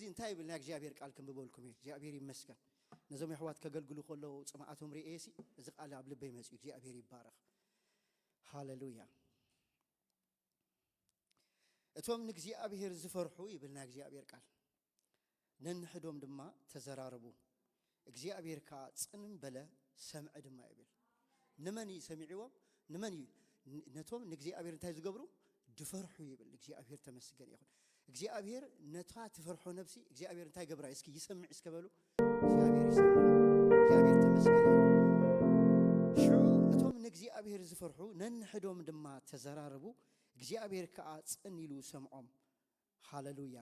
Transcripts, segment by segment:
زين تايب لنا እግዚአብሔር ቃል ክንብበልኩም እግዚአብሔር ይመስገን ነዞም ይሕዋት ከገልግሉ ከለው ጽማዓቶም ሪኤሲ እዚ ቃል ኣብ ልበይ መጽኡ እግዚአብሔር ይባረክ ሃሌሉያ እቶም ንእግዚአብሔር ዝፈርሑ ይብልና እግዚአብሔር ቃል ነንሕዶም ድማ ተዘራረቡ እግዚአብሔር ካ ጽንም በለ ሰምዕ ድማ ይብል ንመን ይሰምዕዎም ንመን ነቶም ንእግዚአብሔር እንታይ ዝገብሩ ድፈርሑ ይብል እግዚአብሔር ተመስገን ይሁን እግዚአብሔር ነታ ተፈርሑ ነፍሲ እግዚአብሔር እንታይ ገብራ እስኪ ይሰምዕ እስከበሉ እግዚአብሔር ይሰምዕ እግዚአብሔር ተመስገን ይሁን ሹ ነቶም ንእግዚአብሔር ዝፈርሑ ነንሕዶም ድማ ተዘራረቡ እግዚአብሔር ካ ጽንይሉ ሰምዖም ሃሌሉያ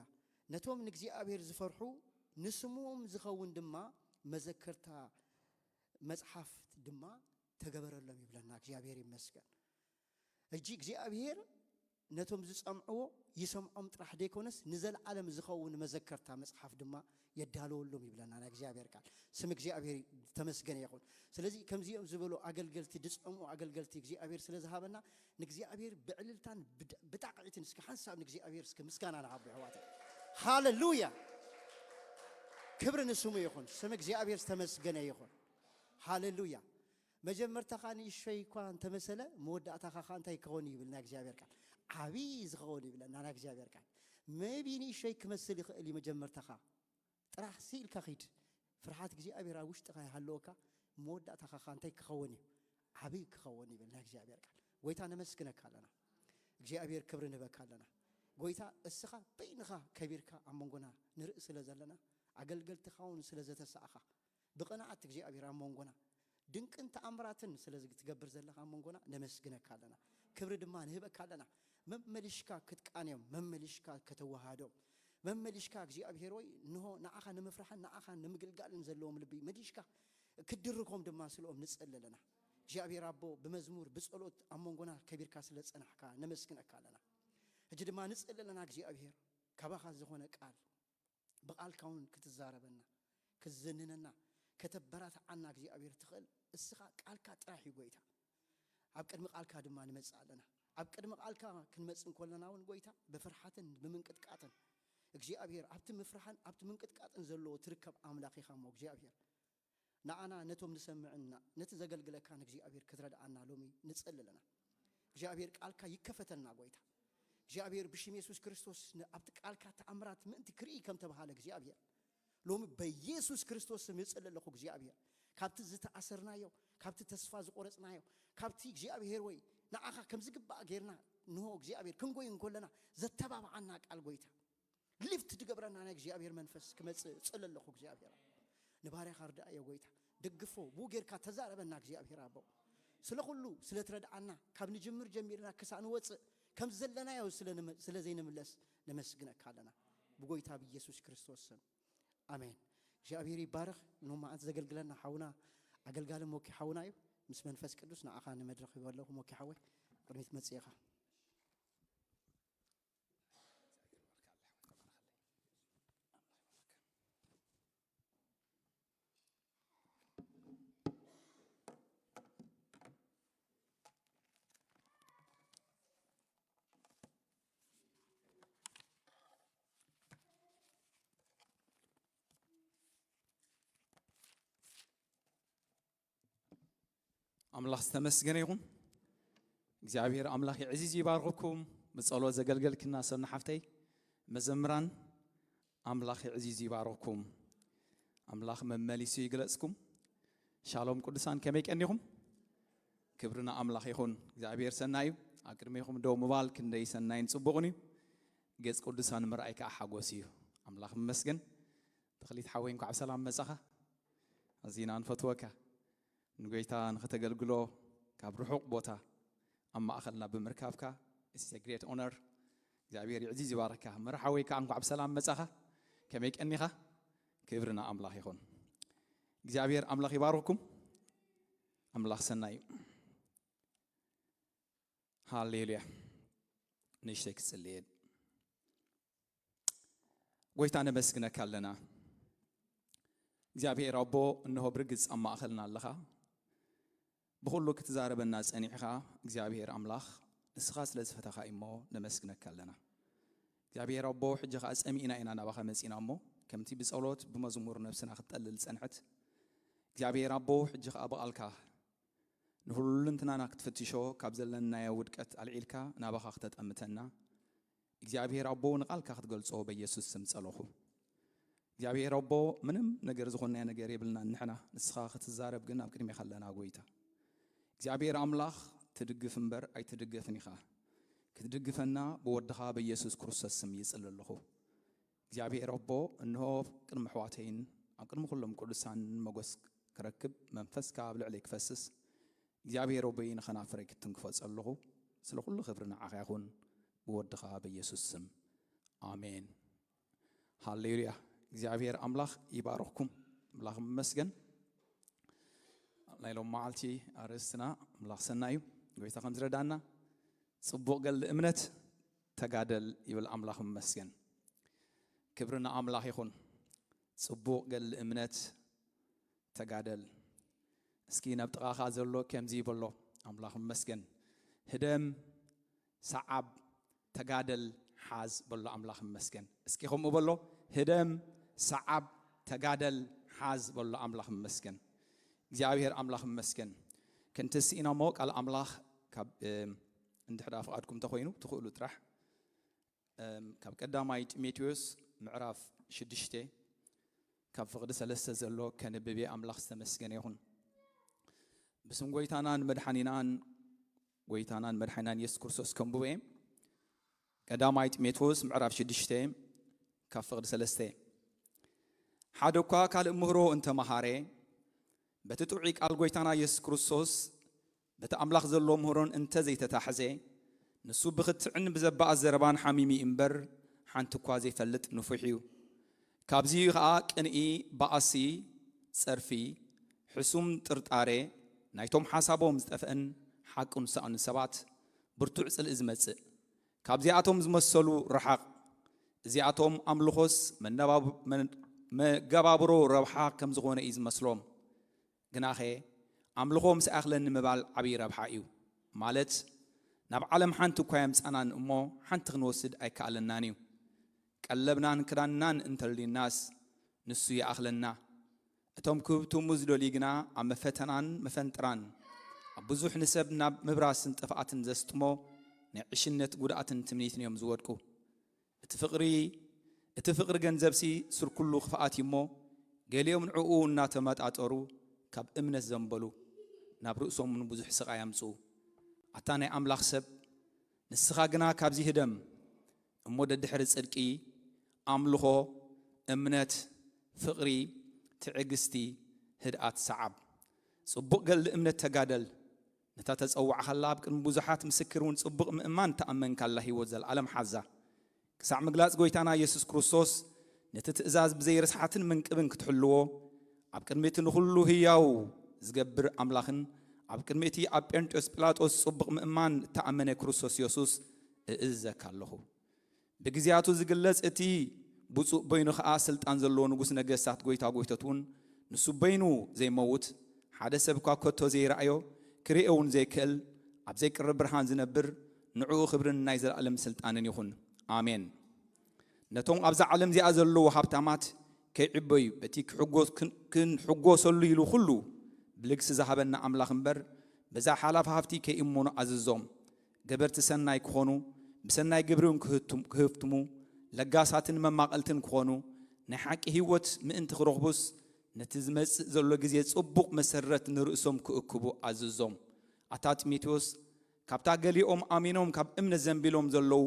ነቶም ንእግዚአብሔር ዝፈርሑ ንስሙም ዝኸውን ድማ መዘከርታ መጽሐፍ ድማ ተገበረሎም ይብለና እግዚአብሔር ይመስገን እጂ እግዚአብሔር ነቶም ዝጸምዕዎ ይሰምዖም ጥራሕ ደይኮነስ ንዘለዓለም ዝኸውን መዘከርታ መጽሐፍ ድማ የዳለወሎም ይብለና እግዚአብሔር ቃል ስም እግዚአብሔር ተመስገነ ይሁን ስለዚህ ከምዚኦም ዝበሉ አገልገልቲ ድጽሙ አገልገልቲ እግዚአብሔር ስለዝሃበና ንእግዚአብሔር ብዕልልታን ብጣቅዕትን እስከ ሐሳብ ንእግዚአብሔር እስከ ምስጋና ለዓብ ይዋታ ሃሌሉያ ክብር ንስሙ ይሁን ስም እግዚአብሔር ተመስገነ ይሁን ሃሌሉያ መጀመርታ ኻን ይሸይኳን ተመሰለ መወዳእታ ኻን እንታይ ከሆነ ይብልና እግዚአብሔር ቃል አቢ ዝኸውን ይብለና እግዚአብሔር ቃል መቢኒ ሸይክ መስል ይኽእል መጀመርታ ኻ ጥራሕ ሲልካ ኺድ ፍርሃት እግዚአብሔር ውሽጥኻ ያለውካ መወዳእታ ኻን እንታይ ከሆነ አቢ ከሆነ ይብልና እግዚአብሔር ቃል ጎይታ ነመስግነካለና እግዚአብሔር ክብር ንበካለና ጎይታ እስኻ በይንኻ ከቢርካ አመንጎና ንርኢ ስለዘለና አገልገልትኻውን ስለዘተሳኻ ብቅንዓት እግዚአብሔር አመንጎና ድንቅን ተአምራትን ስለዚህ ትገብር ዘለኻ አመንጎና ነመስግነካለና ክብር ድማ ንህበካለና መመልሽካ ክትቃንዮም መመልሽካ ከተዋሃዶም መመልሽካ እግዚአብሔር ወይ ንሆ ናአኻ ንምፍራሕን ናአኻ ንምግልጋልን ዘለዎም ልቢ መዲሽካ ክድርኮም ድማ ስለኦም ንጸለለና እግዚአብሔር አቦ በመዝሙር በጸሎት አመንጎና ከቢርካ ስለጸናሕካ ነመስግነካለና እጂ ድማ ንጸለለና እግዚአብሔር ከባኻ ዝኾነ ቃል በቃልካውን ክትዛረበና ክዝንነና ከተበራት አና እግዚአብሔር ትኽል እስኻ ቃልካ ጥራሕ ይጎይታ ኣብ ቅድሚ ቃልካ ድማ ንመጽአለና ኣብ ቅድሚ ቃልካ ክንመጽን ኮለናውን ጎይታ በፍርሃትን በመንቅጥቃጥን እግዚአብሔር ኣብቲ ምፍራሕን ኣብቲ መንቅጥቃጥን ዘሎ ትርከብ አምላኽ ኢኻሞ እግዚአብሔር ናአና ነቶም ንሰምዕና ነቲ ዘገልግለካን እግዚአብሔር ክትረዳአና ሎሚ ንጸልለና እግዚአብሔር ቃልካ ይከፈተልና ጎይታ እግዚአብሔር ብሽም ኢየሱስ ክርስቶስ ኣብቲ ቃልካ ተአምራት ምእንቲ ክርኢ ከም ተባሃለ እግዚአብሔር ሎሚ በኢየሱስ ክርስቶስ ስም ይጸልለኹ እግዚአብሔር ካብቲ ዝተአሰርናዮ ካብቲ ተስፋ ዝቆረጽናዮ ካብቲ እግዚአብሔር ወይ ናአኻ ከም ዝግባእ ጌርና ንሆ እግዚአብሔር ክንጎይ እንኮለና ዘተባባዓና ቃል ጎይታ ሊፍት ትገብረና እግዚአብሔር መንፈስ ክመጽእ ጸልለኹ እግዚአብሔር ንባሪያኻ ርዳእ ጎይታ ደግፎ ቡጌርካ ተዛረበና እግዚአብሔር አቦ ስለኹሉ ስለትረዳአና ካብ ንጅምር ጀሚርና ክሳን ወጽእ ከም ዘለናዮ ስለዘይንምለስ ነመስግነካለና በጎይታ በኢየሱስ ክርስቶስ ስም አሜን እግዚአብሔር ይባረክ ነው ማዕት ዘገልግለና ሐውና አገልጋለ ሞኪ ሐውናዩ ምስ መንፈስ ቅዱስ ናአኻ ንመድረኽ ይወለኹ ሞኪ ሐወይ ቅድሚት መጽየኻ አምላኽ ተመስገነ ይሁን እግዚአብሔር አምላኽ ዕዚዝ ይባርክኩም በጸሎት ዘገልገልክና ሰብና ሓፍተይ መዘምራን አምላኽ ዕዚዝ ይባርክኩም አምላኽ መመሊሱ ይግለጽኩም ሻሎም ቅዱሳን ከመይ ቀኒኹም ክብርና አምላኽ ይሁን እግዚአብሔር ሰናዩ አቅድሜኹም ደው ምባል ክንደይ ሰናይን ጽቡቕን እዩ ገጽ ቅዱሳን ምርአይካ ሓጎስ እዩ አምላኽ መስገን ተኽሊት ሓወይን ኳዕ ሰላም መጻኻ አዚና ንፈትወካ ንጎይታ ንኸተገልግሎ ካብ ርሑቕ ቦታ ኣብ ማእኸልና ብምርካብካ it's a great honor እግዚአብሔር ይዕዚዝ ይባረካ መርሓወይካ እንኳዕ ብሰላም መጻኻ ከመይ ቀኒኻ ክብርና አምላኽ ይኹን እግዚአብሔር አምላኽ ይባርክኩም አምላኽ ሰናይ ሃሌሉያ ንሽተይ ክጽልይ ጎይታ ነመስግነካ ኣለና እግዚአብሔር አቦ እነሆ ብርግጽ ኣብ ማእኸልና ኣለኻ بخلو كتزاربنا صنيعها እግዚአብሔር አምላኽ ንስኻ ስለዝፈታኻ እሞ ነመስግነካ ኣለና እግዚአብሔር አቦ ሕጅኻ አጸሚኢና ኢና ናባኻ መጺና እሞ كمتي بصلوت بمزمور نفسنا خطلل صنعت እግዚአብሔር አቦ ሕጂ አበቃልካ ንሁሉንትና ናክትፈትሾ ካብ ዘለና የውድቀት አልዒልካ ናባኻ ከተጠምተና እግዚአብሔር አቦ ንቃልካ ክትገልጾ በኢየሱስ ስም ጸሎኹ እግዚአብሔር አቦ ምንም ነገር ዝኾነ ነገር ይብልና ንሕና ንስኻ ክትዛረብ ግን ኣብ ቅድሜ ካለና ጎይታ እግዚአብሔር አምላኽ ትድግፍ እምበር ኣይትድገፍን ኢኻ ክትድግፈና በወድኻ በኢየሱስ ክርስቶስ ስም ይጽልልኹ እግዚአብሔር አቦ እንሆ ቅድሚ ሕዋተይን ኣብ ቅድሚ ኩሎም ቅዱሳን መጎስ كركب منفسك قبل عليك فسس እግዚአብሔር ሆይ ንኸናፍረይ ክትንክፈ ጸልኹ ስለ ሁሉ ክብርና ዓኻ ይኹን በወድኻ በኢየሱስ ስም አሜን ሃሌሉያ እግዚአብሔር አምላኽ ይባርኽኩም አምላኽ ይመስገን ላይሎም ማዓልቲ አርስና አምላኽ ሰናዩ ጎይታ ከም ዝረዳና ጽቡቕ ገል እምነት ተጋደል ይብል አምላኽ ይመስገን ክብርና አምላኽ ይኹን ጽቡቕ ገል እምነት ተጋደል እስኪ ነብጥቃኻ ዘሎ ከምዚ ይብሎ አምላኽ ይመስገን ህደም ሰዓብ ተጋደል ሓዝ ብሎ አምላኽ ይመስገን እስኪ ከምኡ ብሎ ህደም ሰዓብ ተጋደል ሓዝ ብሎ አምላኽ ይመስገን እግዚአብሔር አምላኽ ይመስገን ከንተስኢና ሞ ቃል አምላኽ ካብ እንድሕዳ ፍቃድኩም ተኾይኑ ትኽእሉ ጥራሕ ካብ ቀዳማይ ጢሞቴዎስ ምዕራፍ 6 ካብ ፍቅዲ 3 ዘሎ ከንብቤ አምላኽ ዝተመስገነ ይኹን بسم ጎይታናን መድኃኒናን ጎይታናን መድኃኒናን ኢየሱስ ክርስቶስ ከምብቤ ቀዳማይ ጢሞቴዎስ ምዕራፍ 6 ካብ ፍቅዲ 3 ሓደ እኳ ካልእ ምህሮ እንተመሃረ በቲ ጥዑይ ቃል ጎይታና ኢየሱስ ክርስቶስ በቲ አምላኽ ዘሎ ምህሮን እንተ ዘይተታሕዘ ንሱ ብኽትዕን ብዘባእ ዘረባን ሓሚሚ እምበር ሓንቲ እኳ ዘይፈልጥ ንፉሕ እዩ ካብዚ ከዓ ቅንኢ ባእሲ ጸርፊ ሕሱም ጥርጣሬ ናይቶም ሓሳቦም ዝጠፍአን ሓቅን ሰአን ሰባት ብርቱዕ ጽልእ ዝመጽእ ካብዚኣቶም ዝመሰሉ ረሓቕ እዚኣቶም ኣምልኾስ መገባብሮ ረብሓ ከም ዝኾነ እዩ ዝመስሎም ግናኸ ኣምልኾ ምስ ኣኽለን ንምባል ዓብዪ ረብሓ እዩ ማለት ናብ ዓለም ሓንቲ እኳ የምፃናን እሞ ሓንቲ ክንወስድ ኣይከኣለናን እዩ ቀለብናን ክዳንናን እንተልናስ ንሱ ይኣኽለና እቶም ክብቱሙ ዝደልዩ ግና ኣብ መፈተናን መፈንጥራን ኣብ ብዙሕ ንሰብ ናብ ምብራስን ጥፍኣትን ዘስጥሞ ናይ ዕሽነት ጉድኣትን ትምኒትን እዮም ዝወድቁ እቲ ፍቕሪ ገንዘብሲ ስር ኩሉ ክፍኣት እሞ ገሊኦም ንዕኡ እናተመጣጠሩ ካብ እምነት ዘንበሉ ናብ ርእሶም ብዙሕ ስቃይ ያምፅኡ ኣታ ናይ ኣምላኽ ሰብ ንስኻ ግና ካብዚ ህደም እሞ ደድሕሪ ጽድቂ ኣምልኾ እምነት ፍቕሪ ትዕግስቲ ህድኣት ሰዓብ ጽቡቕ ገል እምነት ተጋደል ነታ ተጸዋዕኻላ ኣብ ቅድሚ ብዙሓት ምስክር እውን ጽቡቕ ምእማን ተኣመንካላ ሂወት ዘለዓለም ሓዛ ክሳዕ ምግላጽ ጎይታና ኢየሱስ ክርስቶስ ነቲ ትእዛዝ ብዘይርስሓትን ምንቅብን ክትሕልዎ ኣብ ቅድሚቲ ንኹሉ ህያው ዝገብር ኣምላኽን ኣብ ቅድሚቲ ኣብ ጴንጤዎስ ጲላጦስ ጽቡቕ ምእማን ተኣመነ ክርስቶስ ኢየሱስ እእዘካ ኣለኹ ብግዚያቱ ዝግለጽ እቲ ብፁእ በይኑ ከዓ ስልጣን ዘለዎ ንጉስ ነገስታት ጎይታ ጎይተቱን ንሱ በይኑ ዘይመውት ሓደ ሰብ እኳ ከቶ ዘይረአዮ ክሪኤውን ዘይክእል ኣብ ዘይቅርብ ብርሃን ዝነብር ንዕኡ ክብርን ናይ ዘለዓለም ስልጣንን ይኹን ኣሜን ነቶም ኣብዛ ዓለም እዚኣ ዘለዉ ሃብታማት ከይዕበዩ በቲ ክንሕጎሰሉ ኢሉ ኩሉ ብልግሲ ዝሃበና ኣምላኽ እምበር በዛ ሓላፍ ሃብቲ ከይእሞኑ ኣዝዞም ገበርቲ ሰናይ ክኾኑ ብሰናይ ግብሪውን ክህፍትሙ ለጋሳትን መማቐልትን ክኾኑ ናይ ሓቂ ህይወት ምእንቲ ክረኽቡስ ነቲ ዝመጽእ ዘሎ ግዜ ጽቡቕ መሰረት ንርእሶም ክእክቡ ኣዝዞም ኣታ ጢሞቴዎስ ካብታ ገሊኦም ኣሚኖም ካብ እምነት ዘንቢሎም ዘለዉ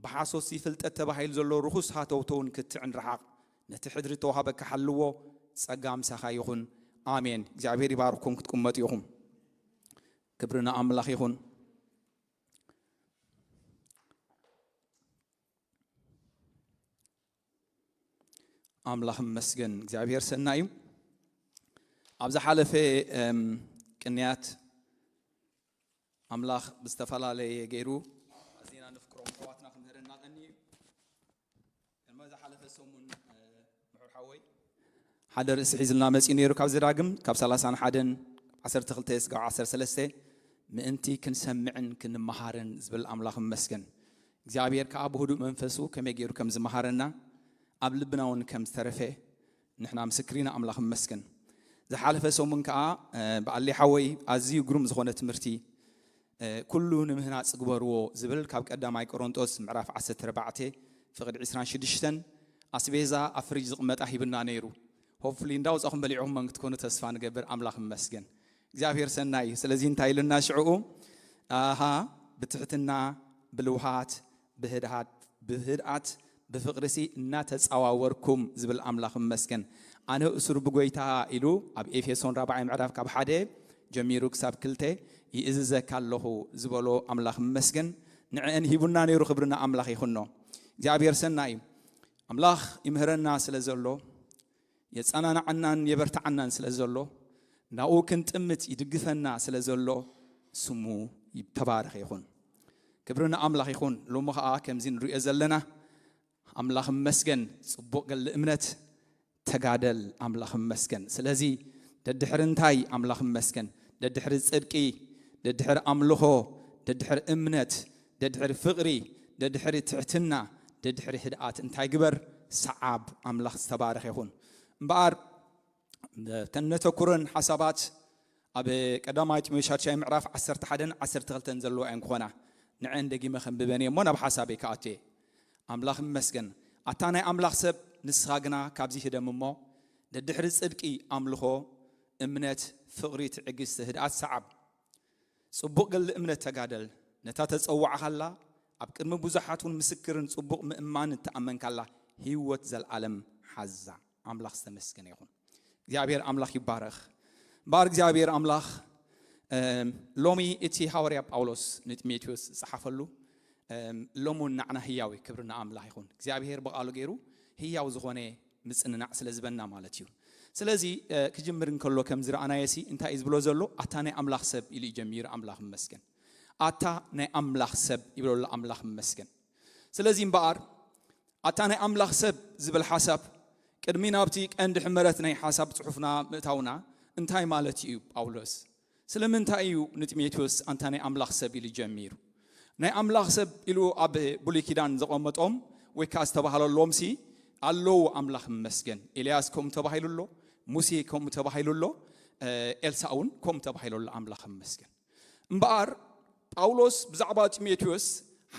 ብሓሶስ ፍልጠት ተባሂሉ ዘሎ ርኹስ ሃተውተውን ክትዕን ረሓቕ ነቲ ሕድሪ ተዋሃበካ ሓልዎ ጸጋ ምሳኻ ይኹን ኣሜን እግዚአብሔር ይባርኩም ክትቁመጡ ይኹም ክብርና ኣምላኽ ይኹን አምላኽ ይመስገን እግዚአብሔር ሰናዩ ኣብዛ ሓለፈ ቅንያት አምላኽ ብዝተፈላለየ ገይሩ ኣዚና ንፍክሮም ሕዋትና ክንህርና ቀኒ ከመዛ ሓለፈ ሰሙን ምሑር ሓወይ ሓደ ርእሲ ሒዝልና መፂኡ ነይሩ ካብ ዝዳግም ካብ 31 12 እስካብ 13 ምእንቲ ክንሰምዕን ክንመሃርን ዝብል አምላኽ ይመስገን እግዚአብሔር ከዓ ብህዱእ መንፈሱ ከመይ ገይሩ ከም ዝመሃረና ኣብ ልብናውን ከም ዝተረፈ ንሕና ምስክሪና ኣምላኽ መስገን ዝሓለፈ ሰሙን ከዓ ብኣሊ ሓወይ ኣዝዩ ግሩም ዝኾነ ትምህርቲ ኩሉ ንምህናፅ ዝግበርዎ ዝብል ካብ ቀዳማይ ቆሮንጦስ ምዕራፍ 14 ፍቅዲ 26 ኣስቤዛ ኣብ ፍሪጅ ዝቕመጣ ሂብና ነይሩ ሆፕፉሊ እንዳውፃኹም በሊዕኹም መንክትኮኑ ተስፋ ንገብር ኣምላኽ መስገን እግዚአብሔር ሰናይ ስለዚህ እንታይ ኢልና ሽዑኡ ብትሕትና ብልውሃት ብህድኣት ብፍቅርሲ እናተፃዋወርኩም ዝብል ኣምላኽ መስገን ኣነ እሱር ብጎይታ ኢሉ ኣብ ኤፌሶን 4 ምዕራፍ ካብ 1 ጀሚሩ ክሳብ 2 ይእዝዘካ ኣለኹ ዝበሎ ኣምላኽ መስገን ንዕአን ሂቡና ነይሩ ክብርና ኣምላኽ ይኹኖ እግዚአብሔር ሰናይ ኣምላኽ ይምህረና ስለዘሎ የጸናናዓናን የበርታዓናን ስለዘሎ ናኡ ክንጥምት ይድግፈና ስለዘሎ ስሙ ይተባረኽ ይኹን ክብርና ኣምላኽ ይኹን ሎሞ ከዓ ከምዚ ንሪኦ ዘለና ኣምላኽ መስገን ጽቡቕ ገል እምነት ተጋደል ኣምላኽ መስገን ስለዚ ደድሕር እንታይ ኣምላኽ መስገን ደድሕር ጽድቂ ደድሕር ኣምልኾ ደድሕር እምነት ደድሕር ፍቕሪ ደድሕር ትሕትና ደድሕር ህድኣት እንታይ ግበር ሰዓብ ኣምላኽ ዝተባረኽ ይኹን እምበኣር ተነተኩረን ሓሳባት ኣብ ቀዳማይ ጢሞቴዎስ ምዕራፍ 11 12 ዘለዎ እየን ክኾና ንዕን ደጊመ ከንብበን እሞ ናብ ሓሳበይ ከኣትየ ኣምላኽ መስገን ኣታ ናይ ኣምላኽ ሰብ ንስኻ ግና ካብዚ ህደም እሞ ደድሕሪ ጽድቂ ኣምልኾ እምነት ፍቕሪ ትዕግስቲ ህድኣት ሰዓብ ጽቡቕ ገል እምነት ተጋደል ነታ ተጸዋዕኻላ ኣብ ቅድሚ ብዙሓትን ምስክርን ጽቡቕ ምእማን ተኣመንካላ ህይወት ዘለዓለም ሓዛ ኣምላኽ ዝተመስገነ ይኹን እግዚአብሔር ኣምላኽ ይባረኽ ባር እግዚአብሔር ኣምላኽ ሎሚ እቲ ሐዋርያ ጳውሎስ ንጢሞቴዎስ ጽሓፈሉ ሎሙን ናዕና ህያዊ ክብርና ኣምላኽ ይኹን እግዚአብሔር በቃሉ ገይሩ ህያው ዝኾነ ምጽንናዕ ስለ ዝበና ማለት እዩ ስለዚ ክጅምር እንከሎ ከም ዝረኣናየሲ እንታይ ዝብሎ ዘሎ ኣታ ናይ ኣምላኽ ሰብ ኢሉ ይጀምር ኣምላኽ መስገን ኣታ ናይ ኣምላኽ ሰብ ይብሎ ኣምላኽ መስገን ስለዚ እምበኣር ኣታ ናይ ኣምላኽ ሰብ ዝብል ሓሳብ ቅድሚ ናብቲ ቀንዲ ሕመረት ናይ ሓሳብ ጽሑፍና ምእታውና እንታይ ማለት እዩ ጳውሎስ ስለምንታይ እዩ ንጢሞቴዎስ ኣታ ናይ ኣምላኽ ሰብ ኢሉ ጀሚሩ ናይ ኣምላኽ ሰብ ኢሉ ኣብ ብሉይ ኪዳን ዘቐመጦም ወይ ከዓ ዝተባሃለሎምሲ ኣለው ኣምላኽ መስገን ኤልያስ ከም ተባሂሉሎ ሙሴ ከም ተባሂሉሎ ኤልሳውን ከም ተባሂሉሎ ኣምላኽ መስገን እምበኣር ጳውሎስ ብዛዕባ ጢሞቴዎስ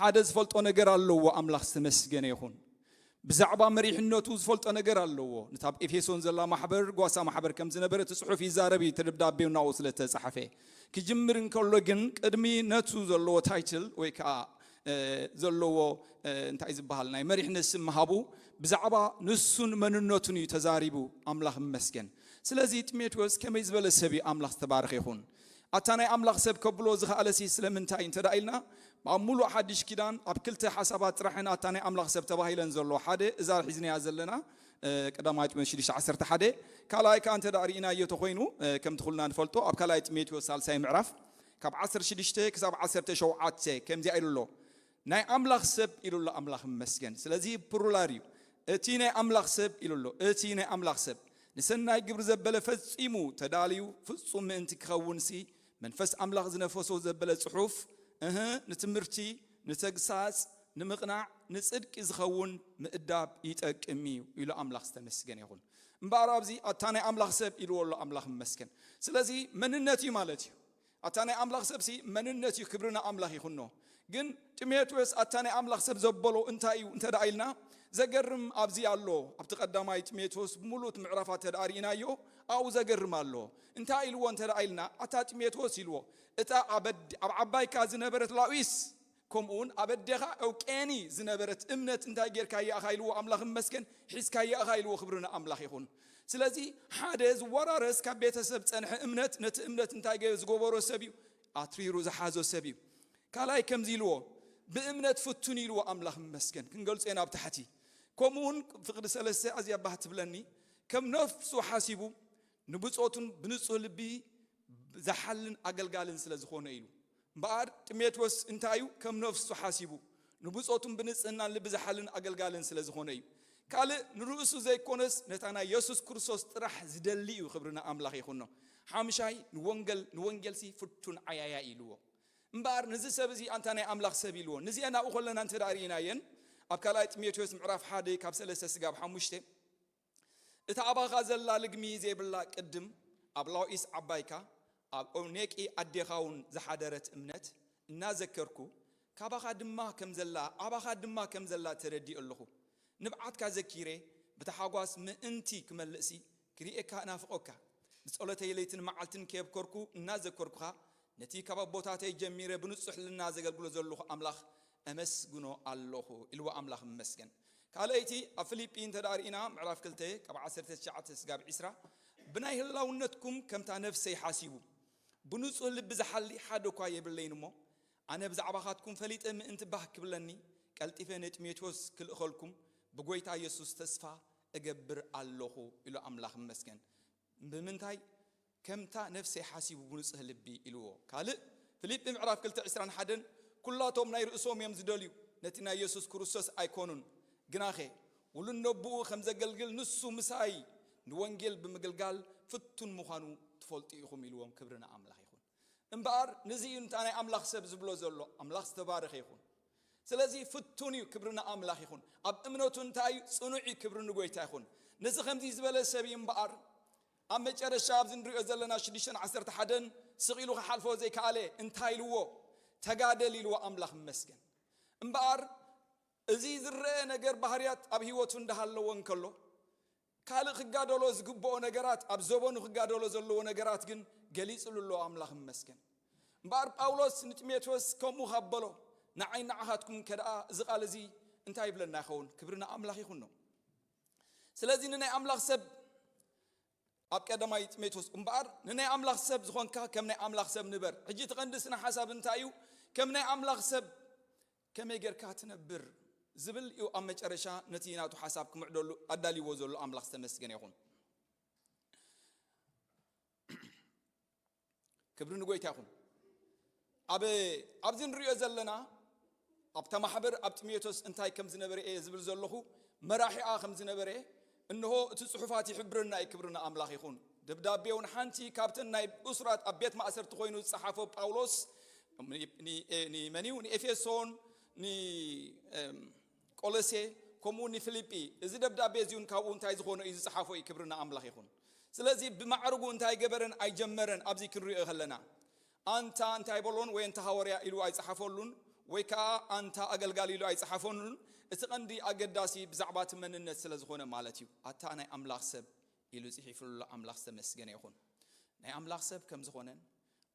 ሓደ ዝፈልጦ ነገር ኣለዎ ኣምላኽ ዝተመስገነ ይኹን ብዛዕባ መሪሕነቱ ዝፈልጦ ነገር ኣለዎ ንታብ ኤፌሶን ዘላ ማሕበር ጓሳ ማሕበር ከም ዝነበረ ጽሑፍ ይዛረብ ተደብዳቤው ናው ስለተጻሐፈ ክጅምር እንከሎ ግን ቅድሚ ነቱ ዘለዎ ታይትል ወይ ከዓ ዘለዎ እንታይ ዝበሃል ናይ መሪሕነት ስም መሃቡ ብዛዕባ ንሱን መንነቱን እዩ ተዛሪቡ ኣምላኽ መስገን ስለዚ ጢሞቴዎስ ከመይ ዝበለ ሰብ ኣምላኽ ተባረኽ ይኹን ኣታ ናይ ኣምላኽ ሰብ ከብሎ ዝኽኣለሲ ስለምንታይ እንተዳኢልና ኣብ ሙሉእ ሓድሽ ኪዳን ኣብ ክልተ ሓሳባት ጥራሕን ኣታ ናይ ኣምላኽ ሰብ ተባሂለን ዘሎ ሓደ እዛ ሒዝናያ ዘለና ቀዳማይ ጢሞቴዎስ 6:11 ካልኣይ ከዓ እንተዳሪእናዮ ተኮይኑ ከም ትኹልና ንፈልጦ ኣብ ካልኣይ ጢሞቴዎስ 3 ምዕራፍ ካብ 16 ክሳብ 17 ከምዚ ኢሉሎ ናይ ኣምላኽ ሰብ ኢሉሎ ኣምላኽ መስገን ስለዚ ፕሉራል እዩ እቲ ናይ ኣምላኽ ሰብ ኢሉሎ እቲ ናይ ኣምላኽ ሰብ ንሰናይ ግብሪ ዘበለ ፈጺሙ ተዳልዩ ፍጹም ምእንቲ ክኸውንሲ መንፈስ ኣምላኽ ዝነፈሶ ዘበለ ጽሑፍ ንትምህርቲ ንተግሳጽ ንምቕናዕ ንጽድቂ ዝኸውን ምእዳብ ይጠቅም እዩ ኢሉ ኣምላኽ ዝተመስገነ ይኹን እምበኣር ኣብዚ ኣታ ናይ ኣምላኽ ሰብ ኢሉሎ ኣምላኽ መስገን ስለዚ መንነት እዩ ማለት እዩ ኣታ ናይ ኣምላኽ ሰብሲ መንነት እዩ ክብርና ኣምላኽ ይኹኖ ግን ጢሞቴዎስ ኣታ ናይ ኣምላኽ ሰብ ዘበሎ እንታይ እዩ እንተዳኢልና ዘገርም ኣብዚ ኣሎ ኣብቲ ቀዳማይ ጢሞቴዎስ ሙሉእ ምዕራፋት ተዳሪእናዮ ኣው ዘገርም ኣሎ እንታይ ኢልዎ እንተዳኢልና ኣታ ጢሞቴዎስ ኢልዎ እታ ኣብ ዓባይካ ዝነበረት ላዊስ ከምኡን ኣበደኻ ኣውቄኒ ዝነበረት እምነት እንታይ ጌርካ ይኣኻ ኢልዎ ኣምላኽ መስገን ሒዝካ ይኣኻ ኢልዎ ክብርና ኣምላኽ ይኹን ስለዚ ሓደ ዝወራረስ ካብ ቤተሰብ ጸንሐ እምነት ነቲ እምነት እንታይ ዝገበሮ ሰብ እዩ ኣትሪሩ ዝሓዞ ሰብ እዩ ካልኣይ ከምዚ ኢልዎ ብእምነት ፍቱን ኢልዎ ኣምላኽ መስገን ክንገልጾ ኢና ብታሕቲ ከምኡን ፍቅዲ 3 ኣዝያ ባህ ትብለኒ ከም ነፍሱ ሓሲቡ ንብጾቱን ብንጹህ ልቢ ዝሓልን ኣገልጋልን ስለ ዝኾነ ኢሉ እምበኣር ጢሞቴዎስ እንታይ እዩ ከም ነፍሱ ሓሲቡ ንብጾቱን ብንጽህናን ልቢ ዝሓልን ኣገልጋልን ስለ ዝኾነ እዩ ካልእ ንርእሱ ዘይኮነስ ነታ ናይ ኢየሱስ ክርስቶስ ጥራሕ ዝደሊ እዩ ክብርና ኣምላኽ ይኹኖ ሓምሻይ ንወንጌልሲ ፍቱን ዓያያ ኢልዎ እምበኣር ነዚ ሰብ እዚ ኣንታ ናይ ኣምላኽ ሰብ ኢልዎ ንዚአና እኮለና እንተዳሪእናየን أبكالي تيموثاوس معرف حادي كاب سلسة سجاب حموشته إتعبا غازلا لقمي زي بالله قدم أبلاو إس عبايكا أونيك إي أديخاون زحادرت أمنت نازكركو كابا خادما كم زلا أبا خادما كم زلا تردي اللهو نبعت كذكيره بتحاجواس من أنتي كملسي كريئك أنا فوقك بس الله تيليتن معلتن كيب كركو نازكركها نتي كابا بوتاتي جميرة بنصح للنازق البلو زلوه أملاخ أمس جنو الله إلو أملاخ مسكن كالأيتي أفليبين تدارينا معرف كلته كابا عسرت الشعات سجاب عسرة بناي الله ونتكم كم تنفسي حاسيبو بنصح لبزحلي حدو كاي باللينمو أنا بزعباتكم فليت أم أنت بحك بلني قلت فينت ميتوس كل خلكم بقويتا يسوس تسفى أجبر الله إلو أملاخ مسكن بمنتاي كم تا نفسي حاسب بنصه لبي إلو قال فيليب معرف كلت عسران حدن كلاتهم ناير أسوم يمزدليو نتنا يسوس كروسوس أيكونون جناخي ولن نبو خمسة قلقل نصو مساي نوانجل بمقلقال فتون مخانو تفولتي يخم إلوهم كبرنا أملاخ يخون انبار نزيون تاني أملاخ سب زبلو زلو أملاخ ستبارخ يخون سلازي فتوني كبرنا أملاخ يخون أب امنوتون تاي صنوعي كبرنا قويتا يخون نزخم دي زبالة سبي انبار أما جرى الشاب زنري أزلنا شديشن عسرت حدن سقيلو حالفو زي كالي انتاي لو تقادل لو أملاخ مسكن انبار ازي ذرة نجر بحريات أبي وتون دهالو وانكلو كالي خقادولو زقبو نجرات أب زوبون خقادولو زلو نجرات جن جليس لو أملاخ مسكن انبار باولوس نتميتوس كمو خبلو نعين نعهاتكم كدا زقال زي انتاي بلنا خون كبرنا أملاخ يخونو سلازي نناي أملاخ سب أبكذا يتميتوس أمبار نناي أملاخ سب زخون كم ناي أملاخ سب نبر هجيت غندسنا حساب انتايو كم ناي أملاخ سب كم يجر كاتنا بر زبل يو أمج أرشا نتينا تو حسابكم عدلو أدالي وزلو أملاخ سمسجن يخون كبرنا قوي تاخون أبزين ريو زلنا أبتا محبر أبتميتوس انتاي كم زنبري إيه زبل زلوه مراحي آخم زنبري إنه تصحفات يحبرنا يكبرنا أملاخ يخون دبدابيون حنتي كابتن نايب أسرة أبيت ما أسرت خوينو الصحافة باولوس ني منيو ني إفيسون ني كولوسي كوموني فيليبي إذا دبدابي زيون كاون تايز خونو إذا صحافة يكبرنا أملاخ يخون سلازي بمعرقو انتاي جبرن أي جمرن أبزي كري أهلنا أنت يبولون وين تهوريا إلو أي صحافولون ويكا أنت أقل قال إلو أي صحافولون إتقندي أقداسي بزعبات من الناس سلازخونه مالتيو أتانا أملاخ سب إلو زحيف الله أملاخ سب مسجن يخون ناي أملاخ سب كم زخونن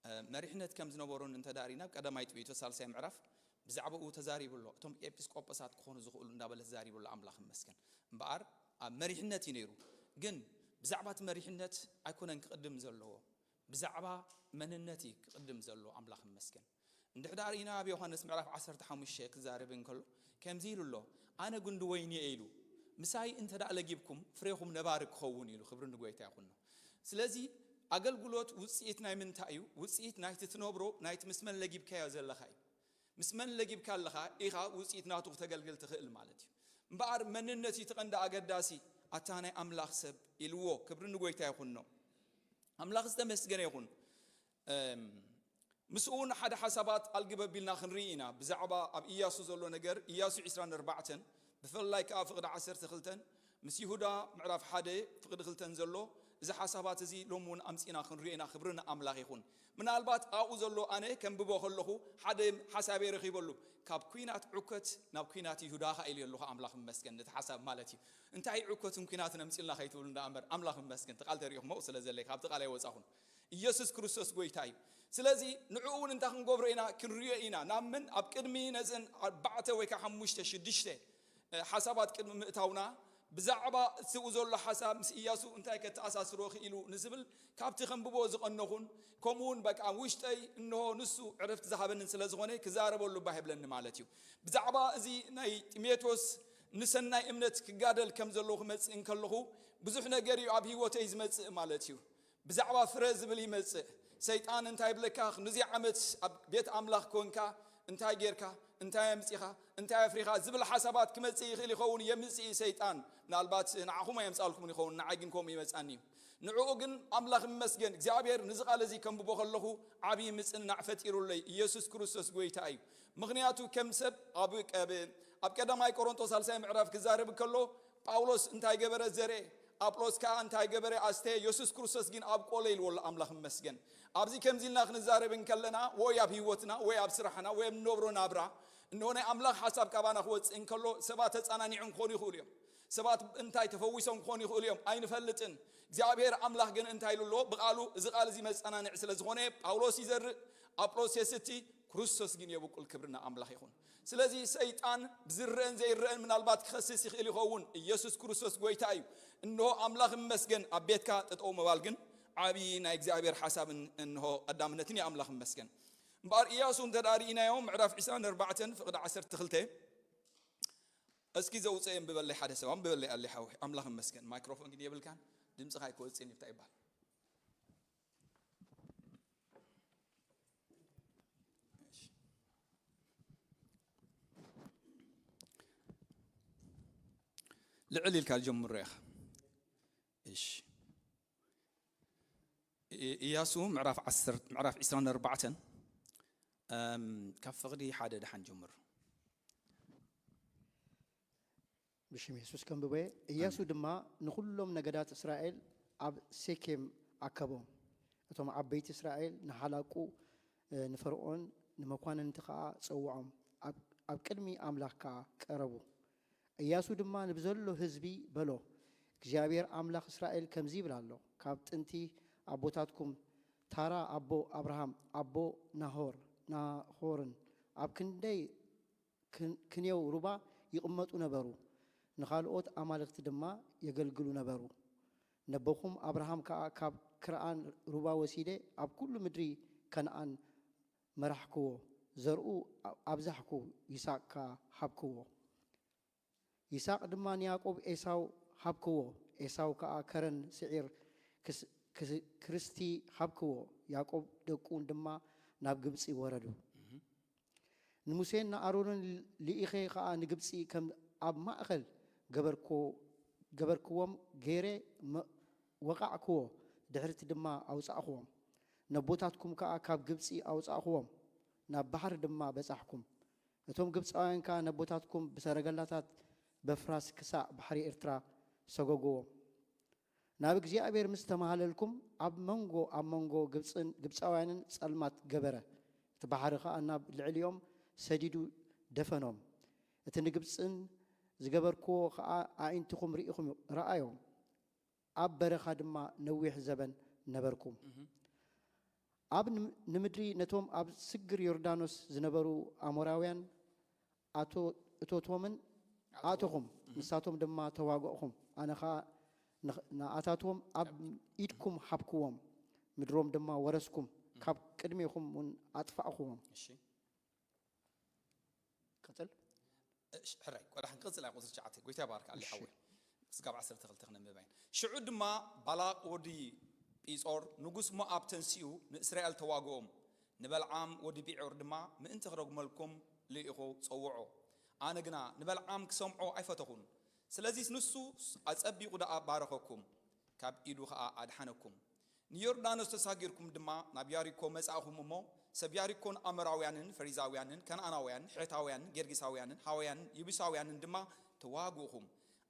مريحنة كم زنبورون انت دارينا كذا ما يتبيتو سالسي معرف بزعبو تزاري بالله توم إبسكوبسات كون زخول ندابل الزاري بالله أملاخ مسجن بار مريحنة ينيرو جن بزعبات مريحنة أكونن قدم زلوا بزعبا من النتي قدم زلوا أملاخ مسجن ندارينا بيوحنا معرف 10 الشيخ زاربين كله كم زيلو الله أنا قند ويني إيلو مساي أنت دا لجيبكم فريهم نبارك خووني له خبرنا قوي تأخذنا سلازي أقل قلوت وسيت ناي من تأيو وسيت ناي تتنبرو ناي تمسمن لجيب كيا زل خاي مسمن لجيب كال خاي إيخا وسيت ناتو تقل تخيل مالتي بار من النتي تقند أقداسي أتانا أملاخ سب إلوه خبرنا قوي تأخذنا أملاخ سب مسجن يخون مسؤول حدا حسابات الجبل بيلنا خنرينا بزعبا أب إياسو زلوا نجر إياسو عسران 4 بفضل الله كافقد 10 خلتن مس يهودا معرف حدا فقد خلتن زلوا إذا حسابات زي لومون أمسينا خنرينا خبرنا أملاخ يخون من البات أو زلوا أنا كم ببوخلله حدا حسابي رخيبلو كاب كوينات عكت ناب كوينات يهودا خايل الله أملاخ مسكن نتحسب مالتي أنت أي عكت كوينات نمسينا خيتولنا أمر أملاخ مسكن تقال تريح موصل زلك كاب تقال يوصحون يسوع كريستوس قويتاي سلازي نعون انت خنقبرينا كنريئنا نامن أبكرمي نزن 4 ويكا 5 6 حسابات كلمة مئتاونا بزعبا سوزول حساب مسياسو انتاي كتأساس روخي إلو نزبل كابتي خنببو زقنخون كومون بك وشتاي إنه نسو عرفت ذهبن سلازغوني كزاربو اللو باهبلن مالتيو بزعبا زي ناي تيميتوس نسناي امنت كقادل كمزلوخ متس انكاللوخو بزوحنا قريو عبهي وتيز متس مالتيو بزعبا فرز بلي متس سيطان انتاي بلكاخ نزي عمت بيت أملاخ كونكا انتاي جيركا انتاي مسيخا انتاي افريخا زبل حسابات كمتسي خيلي خون يمسي سيطان نالبات نعخوما يمسالكم يخون نعاقنكم يمساني نعوقن أملاخ مسجن زابير نزق على زي كم ببخله عبي مسن نعفت إيرولي يسوع كريستوس قويتاي مغنياتو كم سب ኣብ ቀዳማይ ቆሮንቶስ ሳልሳይ ምዕራፍ ክዛረብ ከሎ ጳውሎስ እንታይ ገበረ ዘርኤ አጵሎስ ካ እንታይ ገበረ አስተ ኢየሱስ ክርስቶስ ግን ኣብ ቆለ ይልወል አምላኽ መስገን ኣብዚ ከምዚልና ክንዛረብ እንከለና ወይ ኣብ ህይወትና ወይ ኣብ ስራሕና ወይ ንብሮ ናብራ እንሆነ አምላኽ ሐሳብ ካባና ወጽ እንከሎ ሰባት ተጻናኒዑን ኮን ይኹሉ እዮም ሰባት እንታይ ተፈዊሶም ኮን ይኹሉ እዮም አይንፈልጥን እግዚአብሔር አምላኽ ግን እንታይ ይልሎ በቃሉ እዚ ቃል እዚ መጻናኒዕ ስለዝኾነ ጳውሎስ ይዘር አጵሎስ የስቲ ክርስቶስ ግን የብቁል ክብርና አምላኽ ይኹን ስለዚህ ሰይጣን ብዝረን ዘይረን ምናልባት ክኸስስ ይኽእል ይኸውን ኢየሱስ ክርስቶስ ጎይታ እዩ እንሆ አምላኽ መስገን አቤትካ ተጠው መባል ግን ዓቢ ናይ እግዚአብሔር ሐሳብን እንሆ ቀዳምነትን የአምላኽ መስገን እምበር ኢያሱን ተዳሪናዮም ምዕራፍ 24 ፍቅድ 12 እስኪ ዘውፅም ብበለ ሓደ ሰባም ብበለ አለ ሓዊ አምላኽ መስገን ማይክሮፎን ግን የብልካን ድምጽ ካይ ኮጽን ይፍታ ይባል لعلي الكالجمر يا أخ إيش إياسو معرف 24 كفغدي حادد حن جمر بشم يسوس كم ببي إياسو دما نخلهم نجدات إسرائيل عب سكيم عكبهم أتوم عب بيت إسرائيل نحلاقو نفرعون نمكان انتقاء صوعهم عب كلمي أملاك كربو ኢያሱ ድማ ንብዘሎ ህዝቢ በሎ እግዚአብሔር አምላኽ እስራኤል ከምዚ ይብላሎ ካብ ጥንቲ አቦታትኩም ታራ አቦ አብርሃም አቦ ናሆርን ኣብ ክንደይ ክንየው ሩባ ይቅመጡ ነበሩ ንኻልኦት አማልክት ድማ የገልግሉ ነበሩ ነቦኹም አብርሃም ካብ ክርአን ሩባ ወሲደ ኣብ ኩሉ ምድሪ ከነአን መራሕክዎ ዘርኡ ኣብዛሕኩ ይስሐቅ ሃብክዎ ይስሐቅ ድማ ያዕቆብ ኤሳው ሃብክዎ ኤሳው ከዓ ከረን ስዒር ክርስቲ ሃብክዎ ያዕቆብ ደቁን ድማ ናብ ግብጽ ወረዱ ንሙሴና አሮንን ሊኢኸ ከዓ ንግብጽ ከም ኣብ ማእኸል ገበርክዎም ገይረ ወቃዕክዎ ድሕርቲ ድማ ኣውጻእኽዎም ነቦታትኩም ከዓ ካብ ግብጽ ኣውጻእኽዎም ናብ ባሕር ድማ በጻሕኩም እቶም ግብጻውያን ከዓ ነቦታትኩም ብሰረገላታት በፍራስ ክሳዕ ባሕሪ ኤርትራ ሰጎጎዎም ናብ እግዚአብሔር ምስተማሃለልኩም ኣብ መንጎ ግብጻውያንን ጸልማት ገበረ እቲ ባሕሪ ከዓ ናብ ልዕሊኦም ሰዲዱ ደፈኖም እቲ ንግብጽን ዝገበርክዎ ከዓ ኣዒንትኩም ርኢኹም ረአዮም ኣብ በረኻ ድማ ነዊሕ ዘበን ነበርኩም ኣብ ንምድሪ ነቶም ኣብ ስግር ዮርዳኖስ ዝነበሩ አሞራውያን እቶቶምን አቶኹም ንሳቶም ድማ ተዋጓእኹም ኣነኻ ንኣታቶም ኣብ ኢድኩም ሓብክዎም ምድሮም ድማ ወረስኩም ካብ ቅድሜኹም ኣጥፋእኹዎም እሺ ቀጥል ሕራይ ቆዳሕ ንቅጽል ኣይ ቁጽር ሸዓተ ጎይታ ይባርክ ኣሊ ሓዊ እስካብ 12 ክነምባይን ሽዑ ድማ ባላቅ ወዲ ጲጾር ንጉስ ሞዓብ ተንሲኡ ንእስራኤል ተዋግኦም ንበልዓም ወዲ ቢዖር ድማ ምእንቲ ክረግመልኩም ልኢኹ ፀውዖ ኣነ ግና ንበልዓም ክሰምዖ ኣይፈተኹን ስለዚህ ንሱ ኣጸቢቑ ደኣ ባረኸኩም ካብ ኢዱ ከዓ ኣድሓነኩም ንዮርዳኖስ ተሳጊርኩም ድማ ናብ ያሪኮ መጻእኹም እሞ ሰብ ያሪኮን ኣመራውያንን ፈሪዛውያንን ከነዓናውያንን ሔታውያንን ጌርጌሳውያንን ሃዋያንን ይቡሳውያንን ድማ ተዋግኡኹም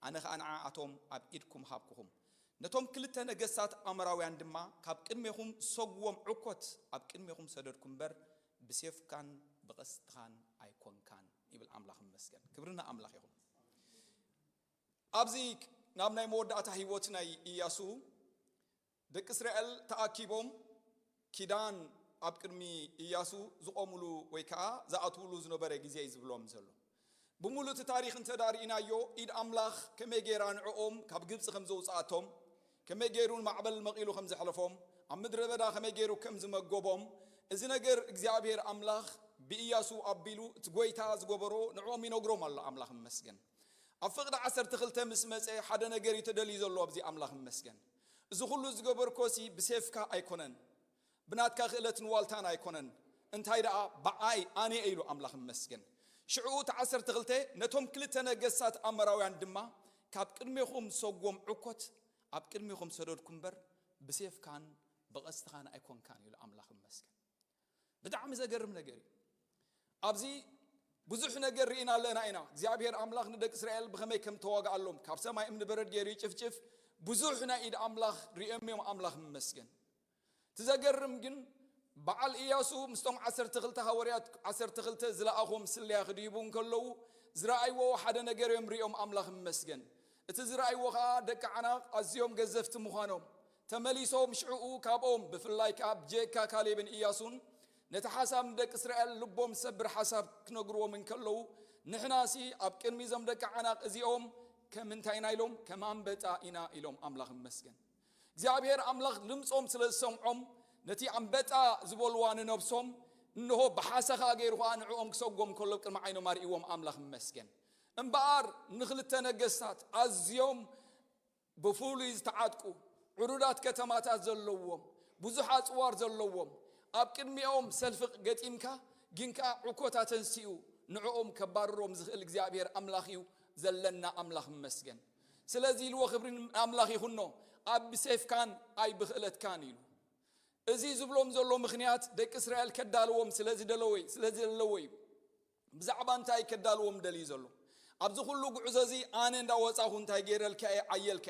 ኣነ ከዓ ንዓኣቶም ኣብ ኢድኩም ሃብኩኹም ነቶም ክልተ ነገሥታት ኣመራውያን ድማ ካብ ቅድሜኹም ሰግዎም ዕኮት ኣብ ቅድሜኹም ሰደድኩም በር ብሴፍካን ብቐስትኻን ኣይኮንካን ይብል አምላኽ መስገን ክብርና አምላኽ ይኹን ኣብዚ ናብ ናይ መወዳእታ ህይወት ናይ ኢያሱ ደቂ እስራኤል ተኣኪቦም ኪዳን ኣብ ቅድሚ ኢያሱ ዝቆምሉ ወይ ከዓ ዝኣትውሉ ዝነበረ ግዜ ዝብሎም ዘሎ ብሙሉእ እቲ ታሪክ እንተዳሪእናዮ ኢድ አምላኽ ከመይ ጌራ ንዕኦም ካብ ግብፂ ከም ዘውፃኣቶም ከመይ ጌሩን ማዕበል መቂሉ ከም ዘሕለፎም ኣብ ምድረ በዳ ከመይ ጌሩ ከም ዝመገቦም እዚ ነገር እግዚአብሔር አምላኽ بإياسو أبيلو تقويتا زغبرو نعوم ينغروم الله أملاخ مسجن أفقد 12 مسمسه حدا نغري تدلي زلو ابزي أملاخ مسجن زغلو زغبر كوسي بسيفكا ايكونن بناتكا خلت نوالتان ايكونن انت هيدا باي اني ايلو أملاخ مسجن شعوت 12 نتوم كلتا نغسات امراويان دما كاب قدميخوم سوغوم عكوت اب قدميخوم سدودكم بر بسيفكان بقستخان ايكون كان يلو أملاخ مسجن بدعم زغرم نغري أبزي ብዙሕ ነገር ሪኢና ኣለና ኢና እግዚአብሔር አምላኽ ንደቂ እስራኤል ብኸመይ ከም ተዋግኣሎም ካብ ሰማይ እምኒ በረድ ገይሩ ይጭፍጭፍ ብዙሕ ናይ ኢድ አምላኽ ሪኦም አምላኽ መስገን ትዘገርም ግን በዓል ኢያሱ ምስቶም 12 ሐዋርያት 12 ዝለኣኹም ስልያ ክዲቡን ከለው ዝረአይዎ ሓደ ነገር እዮም ሪኦም አምላኽ መስገን እቲ ዝረአይዎ ኸኣ ደቂ ዓናቕ ኣዝዮም ገዘፍቲ ምዃኖም ተመሊሶም ሽዑኡ ካብኦም ብፍላይ ካብ ጄካ ካሌብን ኢያሱን ነቲ ሓሳብ ደቂ እስራኤል ልቦም ሰብር ሓሳብ ክነግርዎም እንከለው ንሕናሲ ኣብ ቅድሚ ዞም ደቂ ዓናቕ እዚኦም ከምንታይ ኢና ኢሎም ከም ኣንበጣ ኢና ኢሎም አምላኽ መስገን እግዚአብሔር አምላኽ ድምፆም ስለሰምዖም ነቲ አንበጣ ዝበልዋ ንነብሶም እንሆ በሓሰኻ ገይሩኻ ንዕኦም ክሰጎም ከሎ ቅድሚ ዓይኖም ኣርእዎም አምላኽ መስገን እምበኣር ንኽልተ ነገስታት ኣዝዮም ብፍሉይ ዝተዓጥቁ ዕሩዳት ከተማታት ዘለዎም ብዙሕ ኣፅዋር ዘለዎም ኣብ ቅድሚኦም ሰልፊ ገጢምካ ግንካ ዕኮታት ተንሲኡ ንዕኦም ከባርሮም ዝኽእል እግዚአብሔር አምላኽ እዩ ዘለና አምላኽ መስገን ስለዚህ ኢልዎ ክብርን አምላኽ ይኹኖ ኣብ ሰይፍካን ኣይ ብኽእለትካን ኢሉ እዚ ዝብሎም ዘሎ ምኽንያት ደቂ እስራኤል ከዳልዎም ስለዚ ደለወይ ብዛዕባ እንታይ ከዳልዎም ደልዩ ዘሎ ኣብዚ ኩሉ ጉዕዞ እዚ ኣነ እንዳወፃኹ እንታይ ገይረልካ ዓየልካ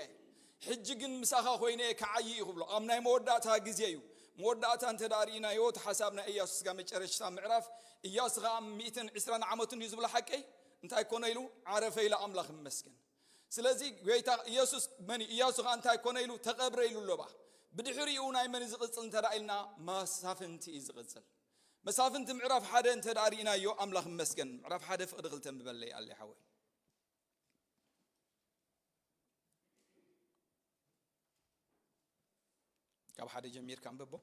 ሕጂ ግን ምሳኻ ኮይነ ከዓይ ይኽብሎ ኣብ ናይ መወዳእታ ግዜ እዩ መወዳእታ እንተዳሪና ህይወት ሓሳብና ኢያሱ ስጋ መጨረሻ ምዕራፍ ኢያሱ ኸ 120 ዓመቱን እዩ ዝብላ ሓቀይ እንታይ ኮነ ኢሉ ዓረፈ ኢሉ አምላኽ መስገን ስለዚ ጌታ ኢየሱስ መን ኢያሱ ኸ እንታይ ኮነ ኢሉ ተቀብረ ኢሉ ለባ ብድሕሪኡ ናይ መን ዝቕፅል እንተዳኢልና መሳፍንቲ ዝቕፅል መሳፍንቲ ምዕራፍ 1 እንተዳሪናዮ አምላኽ መስገን ምዕራፍ 1 ፍቅዲ 2 ምበለይ ኣለ ሓወይ ካብ 1 ጀሚር ካንበቦ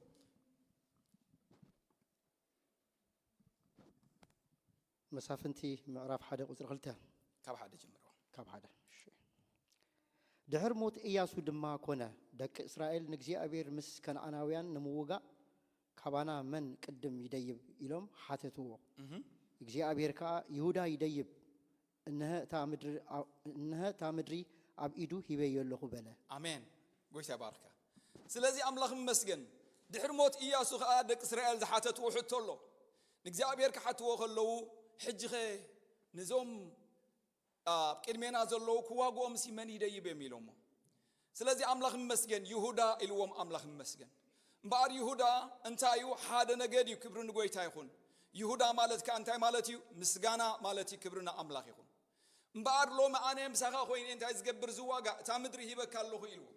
መሳፍንቲ ምዕራፍ 1 ቁጥሪ 2 ካብ 1 ጀምሮ ካብ 1 ድሕር ሞት ኢያሱ ድማ ኮነ ደቂ እስራኤል ንእግዚአብሔር ምስ ከነዓናውያን ንምውጋእ ካባና መን ቅድም ይደይብ ኢሎም ሓተትዎ እግዚአብሔር ከዓ ይሁዳ ይደይብ እነሆ ታ ምድሪ ኣብ ኢዱ ሂበየለኹ በለ አሜን ጎይታ ባርካ ስለዚህ አምላኽ መስገን ድሕር ሞት ኢያሱ ከዓ ደቂ እስራኤል ዝሓተትዎ ሕቶሎ ንእግዚአብሔር ክሓትዎ ከለው ሕጂኸ ንዞም ቅድሜና ዘለው ክዋግኦም ሲመን ይደይብ የሚሎሞ ስለዚህ አምላኽ መስገን ይሁዳ ኢልዎም አምላኽ መስገን እምበኣር ይሁዳ እንታዩ ሓደ ነገድ እዩ ክብርን ጎይታ ይኹን ይሁዳ ማለት ከእንታይ ማለት እዩ ምስጋና ማለት እዩ ክብርና አምላኽ ይኹን እምበኣር ሎሚ ኣነ ምሳኻ ኮይነ እንታይ ዝገብር ዝዋጋእ እታ ምድሪ ሂበካ ኣለኹ ኢልዎ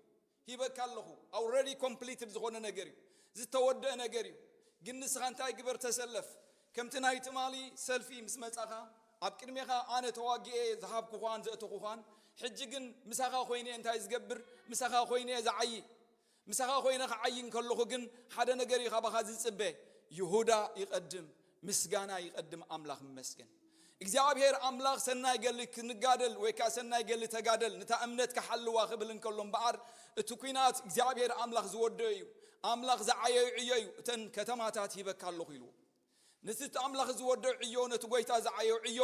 ሂበካ ኣለኹ already completed ዝኾነ ነገር እዩ ዝተወደአ ነገር እዩ ግን ንስኻ እንታይ ግበር ተሰለፍ ከምቲ ናይ ትማሊ ሰልፊ ምስ መጻኻ ኣብ ቅድሜኻ ኣነ ተዋጊኤ ዝሃብኩ ኳን ዘእተኹ ኳን ሕጂ ግን ምሳኻ ኮይነ እንታይ ዝገብር ምሳኻ ኮይነ ዝዓይ ምሳኻ ኮይነ ከዓይን ከለኹ ግን ሓደ ነገር እዩ ካባኻ ዝጽበ ይሁዳ ይቀድም ምስጋና ይቀድም አምላኽ መስገን እግዚአብሔር አምላኽ ሰናይ ገል ክንጋደል ወይ ካ ሰናይ ገል ተጋደል ነታ እምነት ከሐልዋ ክብል እንከሎም በአር እቲ ኩናት እግዚአብሔር አምላኽ ዝወደዩ እዩ አምላኽ ዝዓየዩ ዕየዩ እተን ከተማታት ይበካለኹ ኢሉ ንስት አምላኽ ዝወደዩ ዕዮ ነቲ ጎይታ ዝዓየዩ ዕዮ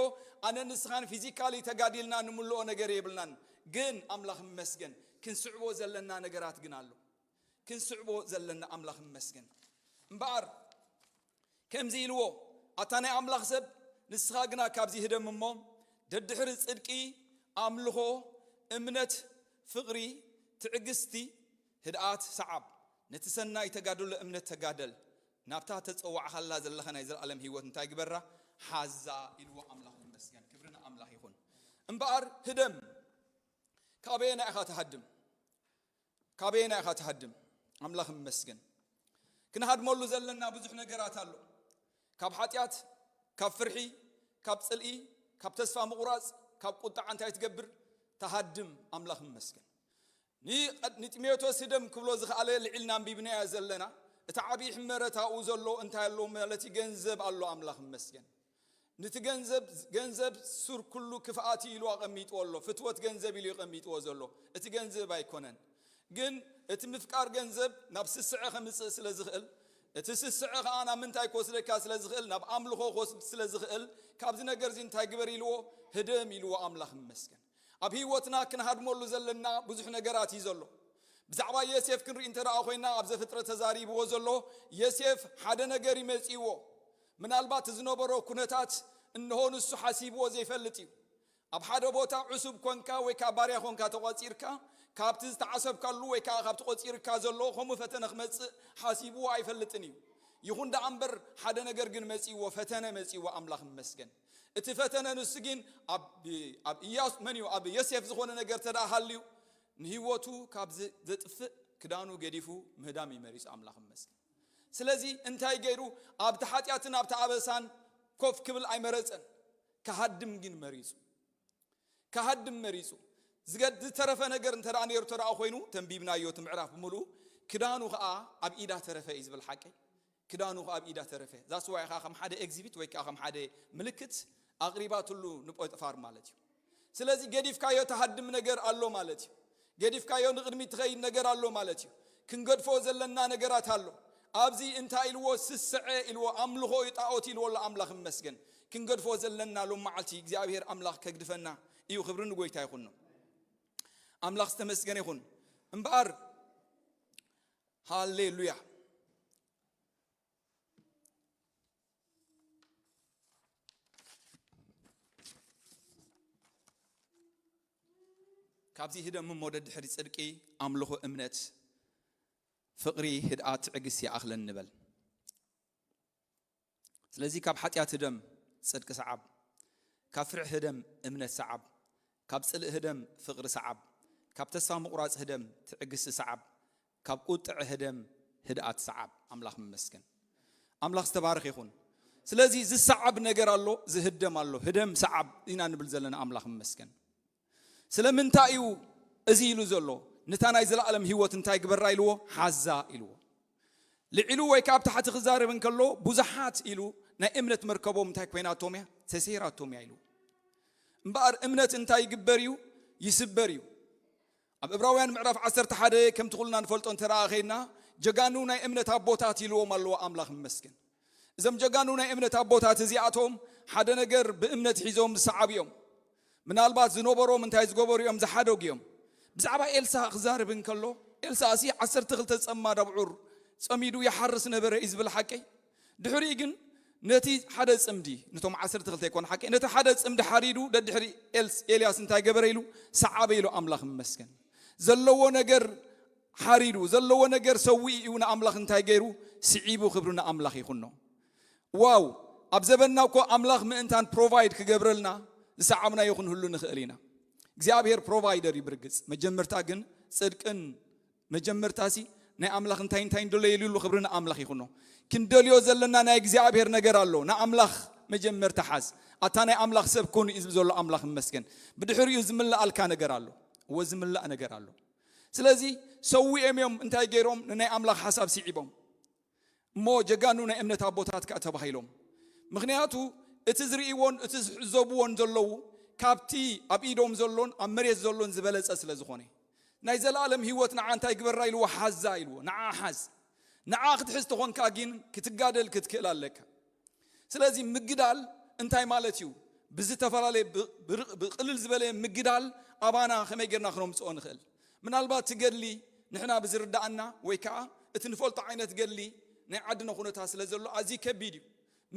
ኣነ ንስኻን ፊዚካሊ ተጋዲልና ንምልኦ ነገር የብልናን ግን አምላኽ መስገን ክንስዕቦ ዘለና ነገራት ግን ኣሎ ክንስዕቦ ዘለና አምላኽ መስገን እምበኣር ከምዚ ኢልዎ ኣታናይ አምላኽ ሰብ ንስኻ ግና ካብዚ ህደም እሞ ደድሕሪ ጽድቂ ኣምልኾ እምነት ፍቕሪ ትዕግስቲ ህድኣት ሰዓብ ነቲ ሰናይ ተጋደሎ እምነት ተጋደል ናብታ ተጸዋዕኻላ ዘለኻ ናይ ዘለዓለም ህይወት እንታይ ግበራ ሓዛ ኢልዎ አምላኽ መስገን ክብርና አምላኽ ይኹን እምበኣር ህደም ካበየና ኢኻ ትሃድም አምላኽ መስገን ክንሃድመሉ ዘለና ብዙሕ ነገራት ኣሎ ካብ ሓጢያት ካብ ፍርሒ ካብ ጽልኢ ካብ ተስፋ ምቑራጽ ካብ ቁጣዕ እንታይ ትገብር ተሃድም አምላኽ መስገን ንጢሞቴዎስ ህደም ክብሎ ዝኽኣለ ልዕልና አንቢብናያ ዘለና እቲ ዓብይ ሕመረታኡ ዘሎ እንታይ ኣሎ ማለት ገንዘብ ኣሎ አምላኽ መስገን ነቲ ገንዘብ ሱር ኩሉ ክፍኣት ኢሉ ኣቐሚጥዎ ኣሎ ፍትወት ገንዘብ ኢሉ ይቐሚጥዎ ዘሎ እቲ ገንዘብ ኣይኮነን ግን እቲ ምፍቃር ገንዘብ ናብ ስስዐ ከምጽእ ስለ ዝኽእል እቲ ስስዐ ከዓ ናብ ምንታይ ክወስደካ ስለ ዝኽእል ናብ ኣምልኾ ክወስድ ስለ ዝኽእል ካብዚ ነገር እዚ እንታይ ግበር ኢልዎ ህደም ኢልዎ አምላኽ መስገን ኣብ ህይወትና ክንሃድመሉ ዘለና ብዙሕ ነገራት እዩ ዘሎ ብዛዕባ ዮሴፍ ክንርኢ እንተደኣ ኮይና ኣብ ዘፍጥረት ተዛሪብዎ ዘሎ ዮሴፍ ሓደ ነገር ይመጽይዎ ምናልባት ዝነበሮ ኩነታት እንሆን እሱ ሐሲብዎ ዘይፈልጥ እዩ ኣብ ሓደ ቦታ ዕሱብ ኮንካ ወይ ካ ባርያ ኮንካ ተቆፂርካ ካብቲ ዝተዓሰብካሉ ወይ ካ ካብቲ ቆፂርካ ዘሎ ከምኡ ፈተነ ክመጽእ ሐሲብዎ ኣይፈልጥን እዩ ይኹን ዳ ኣምበር ሓደ ነገር ግን መጽይዎ ፈተነ መጽይዎ ኣምላኽ ይመስገን እቲ ፈተነ ንሱ ግን ኣብ ኢያሱ መንዩ ኣብ ዮሴፍ ዝኾነ ነገር ተዳሃልዩ ንህይወቱ ካብ ዘጥፍእ ክዳኑ ገዲፉ ምህዳም ይመሪጽ ኣምላኽ ይመስገን ስለዚ እንታይ ገይሩ ኣብ ተሓጢያትን ኣብ ተኣበሳን ኮፍ ክብል ኣይመረጸን ከሃድም ግን መሪጹ ከሃድም መሪጹ ዝተረፈ ነገር እንተዳ ነይሩ ተዳ ኮይኑ ተንቢብናዮ ትምዕራፍ ሙሉ ክዳኑ ከዓ ኣብ ኢዳ ተረፈ እዩ ዝብል ሓቂ ክዳኑ ከዓ ኣብ ኢዳ ተረፈ ዛስ ዋይ ከም ሓደ ኤግዚቢት ወይ ከም ሓደ ምልክት ኣቅሪባትሉ ንጶጥፋር ማለት እዩ ስለዚ ገዲፍካዮ ተሃድም ነገር ኣሎ ማለት እዩ ገዲፍካዮ ንቅድሚት ትኸይድ ነገር ኣሎ ማለት እዩ ክንገድፎ ዘለና ነገራት ኣሎ ኣብዚ እንታይ ኢልዎ ስስዐ ኢልዎ ኣምልኾ ይጣዖት ኢልዎ ለኣምላኽ ይመስገን ክንገድፎ ዘለና ሎም መዓልቲ እግዚአብሔር ኣምላኽ ከግድፈና እዩ ክብርን ጎይታ ይኹን ኣምላኽ ዝተመስገነ ይኹን እምበኣር ሃሌሉያ ካብዚ ህደም ሞደድ ድሕሪ ጽድቂ ኣምልኾ እምነት ፍቕሪ ህድኣት ትዕግስቲ ኣኽለን ንበል ስለዚ ካብ ሓጢያት ህደም ጽድቂ ሰዓብ ካብ ፍርሕ ህደም እምነት ሰዓብ ካብ ጽልእ ህደም ፍቕሪ ሰዓብ ካብ ተስፋ ምቁራጽ ህደም ትዕግስቲ ሰዓብ ካብ ቁጥዕ ህደም ህድኣት ሰዓብ ኣምላኽ ይመስገን ኣምላኽ ዝተባረኸ ይኹን ስለዚ ዝሰዓብ ነገር ኣሎ ዝህደም ኣሎ ህደም ሰዓብ ኢና ንብል ዘለና ኣምላኽ ይመስገን ስለምንታይ እዩ እዚ ኢሉ ዘሎ ነታ ናይ ዘለዓለም ህይወት እንታይ ግበራ ኢልዎ ሓዛ ኢልዎ ልዕሉ ወይ ካብ ታሕቲ ክዛረብ እንከሎ ብዙሓት ኢሉ ናይ እምነት መርከቦም እንታይ ኮይናቶም እያ ተሰይራቶም እያ ኢሉ እምበኣር እምነት እንታይ ይግበር እዩ ይስበር እዩ ኣብ ዕብራውያን ምዕራፍ 11 ከም ትኹልና ንፈልጦ እንተረኣኸይና ጀጋኑ ናይ እምነት ኣቦታት ኢልዎም ኣለዎ ኣምላኽ ይመስገን እዞም ጀጋኑ ናይ እምነት ኣቦታት እዚኣቶም ሓደ ነገር ብእምነት ሒዞም ዝሰዓብ እዮም ምናልባት ዝነበሮም እንታይ ዝገበሩ እዮም ዝሓደጉ እዮም ብዛዕባ ኤልሳ ክዛረብ እንከሎ ኤልሳ እሲ 12 ጸማድ ኣብዑር ጸሚዱ ይሓርስ ነበረ እዩ ዝብል ሓቂ ድሕሪ ግን ነቲ ሓደ ጽምዲ ነቶም 12 ይኮን ሓቂ ነቲ ሓደ ጽምዲ ሓሪዱ ደድሕሪ ኤልያስ እንታይ ገበረ ኢሉ ሰዓበ ኢሉ ኣምላኽ ይመስገን ዘለዎ ነገር ሓሪዱ ዘለዎ ነገር ሰዊ እዩ ንኣምላኽ እንታይ ገይሩ ስዒቡ ክብሩና ኣምላኽ ይኹኖ ዋው ኣብ ዘበና እኮ ኣምላኽ ምእንታን ፕሮቫይድ ክገብረልና ዝሰዓብና ይኹን ሁሉ ንኽእል ኢና እግዚአብሔር ፕሮቫይደር ይብርግጽ መጀመርታ ግን ጽድቅን መጀመርታሲ ናይ ኣምላኽ እንታይ እንደለ ይልሉ ክብሩና ኣምላኽ ይኹኖ ክንደልዮ ዘለና ናይ እግዚአብሔር ነገር ኣሎ ንኣምላኽ መጀመርታ ሓዝ ኣታ ናይ ኣምላኽ ሰብ ኮኑ እዩ ዘሎ ኣምላኽ ይመስገን ብድሕሪኡ ዝምላኣልካ ነገር ኣሎ ወዝምላእ ነገር ኣሎ ስለዚ ሰዊኦም እዮም እንታይ ገይሮም ናይ ኣምላኽ ሓሳብ ሲዒቦም እሞ ጀጋኑ ናይ እምነት ኣቦታት ከዓ ተባሂሎም ምክንያቱ እቲ ዝርእይዎን እቲ ዝሕዘብዎን ዘለዉ ካብቲ ኣብ ኢዶም ዘሎን ኣብ መሬት ዘሎን ዝበለጸ ስለ ዝኾነ ናይ ዘለዓለም ህይወት ንዓ እንታይ ግበራ ኢልዎ ሓዛ ኢልዎ ንዓ ሓዝ ንዓ ክትሕዝ ተኾንካ ግን ክትጋደል ክትክእል ኣለካ ስለዚ ምግዳል እንታይ ማለት እዩ ብዝተፈላለየ ብቕልል ዝበለ ምግዳል ኣባና ከመይ ጌርና ክነምፅኦ ንኽእል ምናልባት ትገድሊ ንሕና ብዝርዳእና ወይ ከዓ እቲ ንፈልጦ ዓይነት ገድሊ ናይ ዓድና ኩነታት ስለ ዘሎ ኣዝዩ ከቢድ እዩ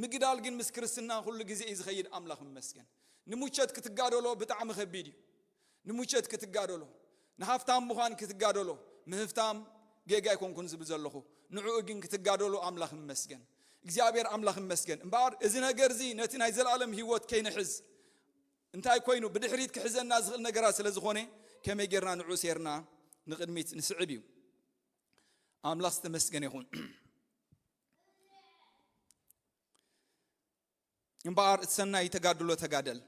ምግዳል ግን ምስ ክርስትና ኩሉ ግዜ እዩ ዝኸይድ ኣምላኽ ይመስገን ንሙቸት ክትጋደሎ ብጣዕሚ ከቢድ እዩ ንሙቸት ክትጋደሎ ንሃፍታም ምዃን ክትጋደሎ ምህፍታም ጌጋ ይኮንኩን ዝብል ዘለኹ ንዕኡ ግን ክትጋደሎ ኣምላኽ ይመስገን እግዚአብሔር ኣምላኽ ይመስገን እምበኣር እዚ ነገር እዚ ነቲ ናይ ዘለዓለም ህይወት ከይንሕዝ እንታይ ኮይኑ ብድሕሪት ክሕዘና ዝኽእል ነገራት ስለ ዝኾነ ከመይ ጌርና ንዕኡ ሴርና ንቅድሚት ንስዕብ እዩ ኣምላኽ ዝተመስገነ ይኹን እምበኣር እቲ ሰናይ ተጋድሎ ተጋደል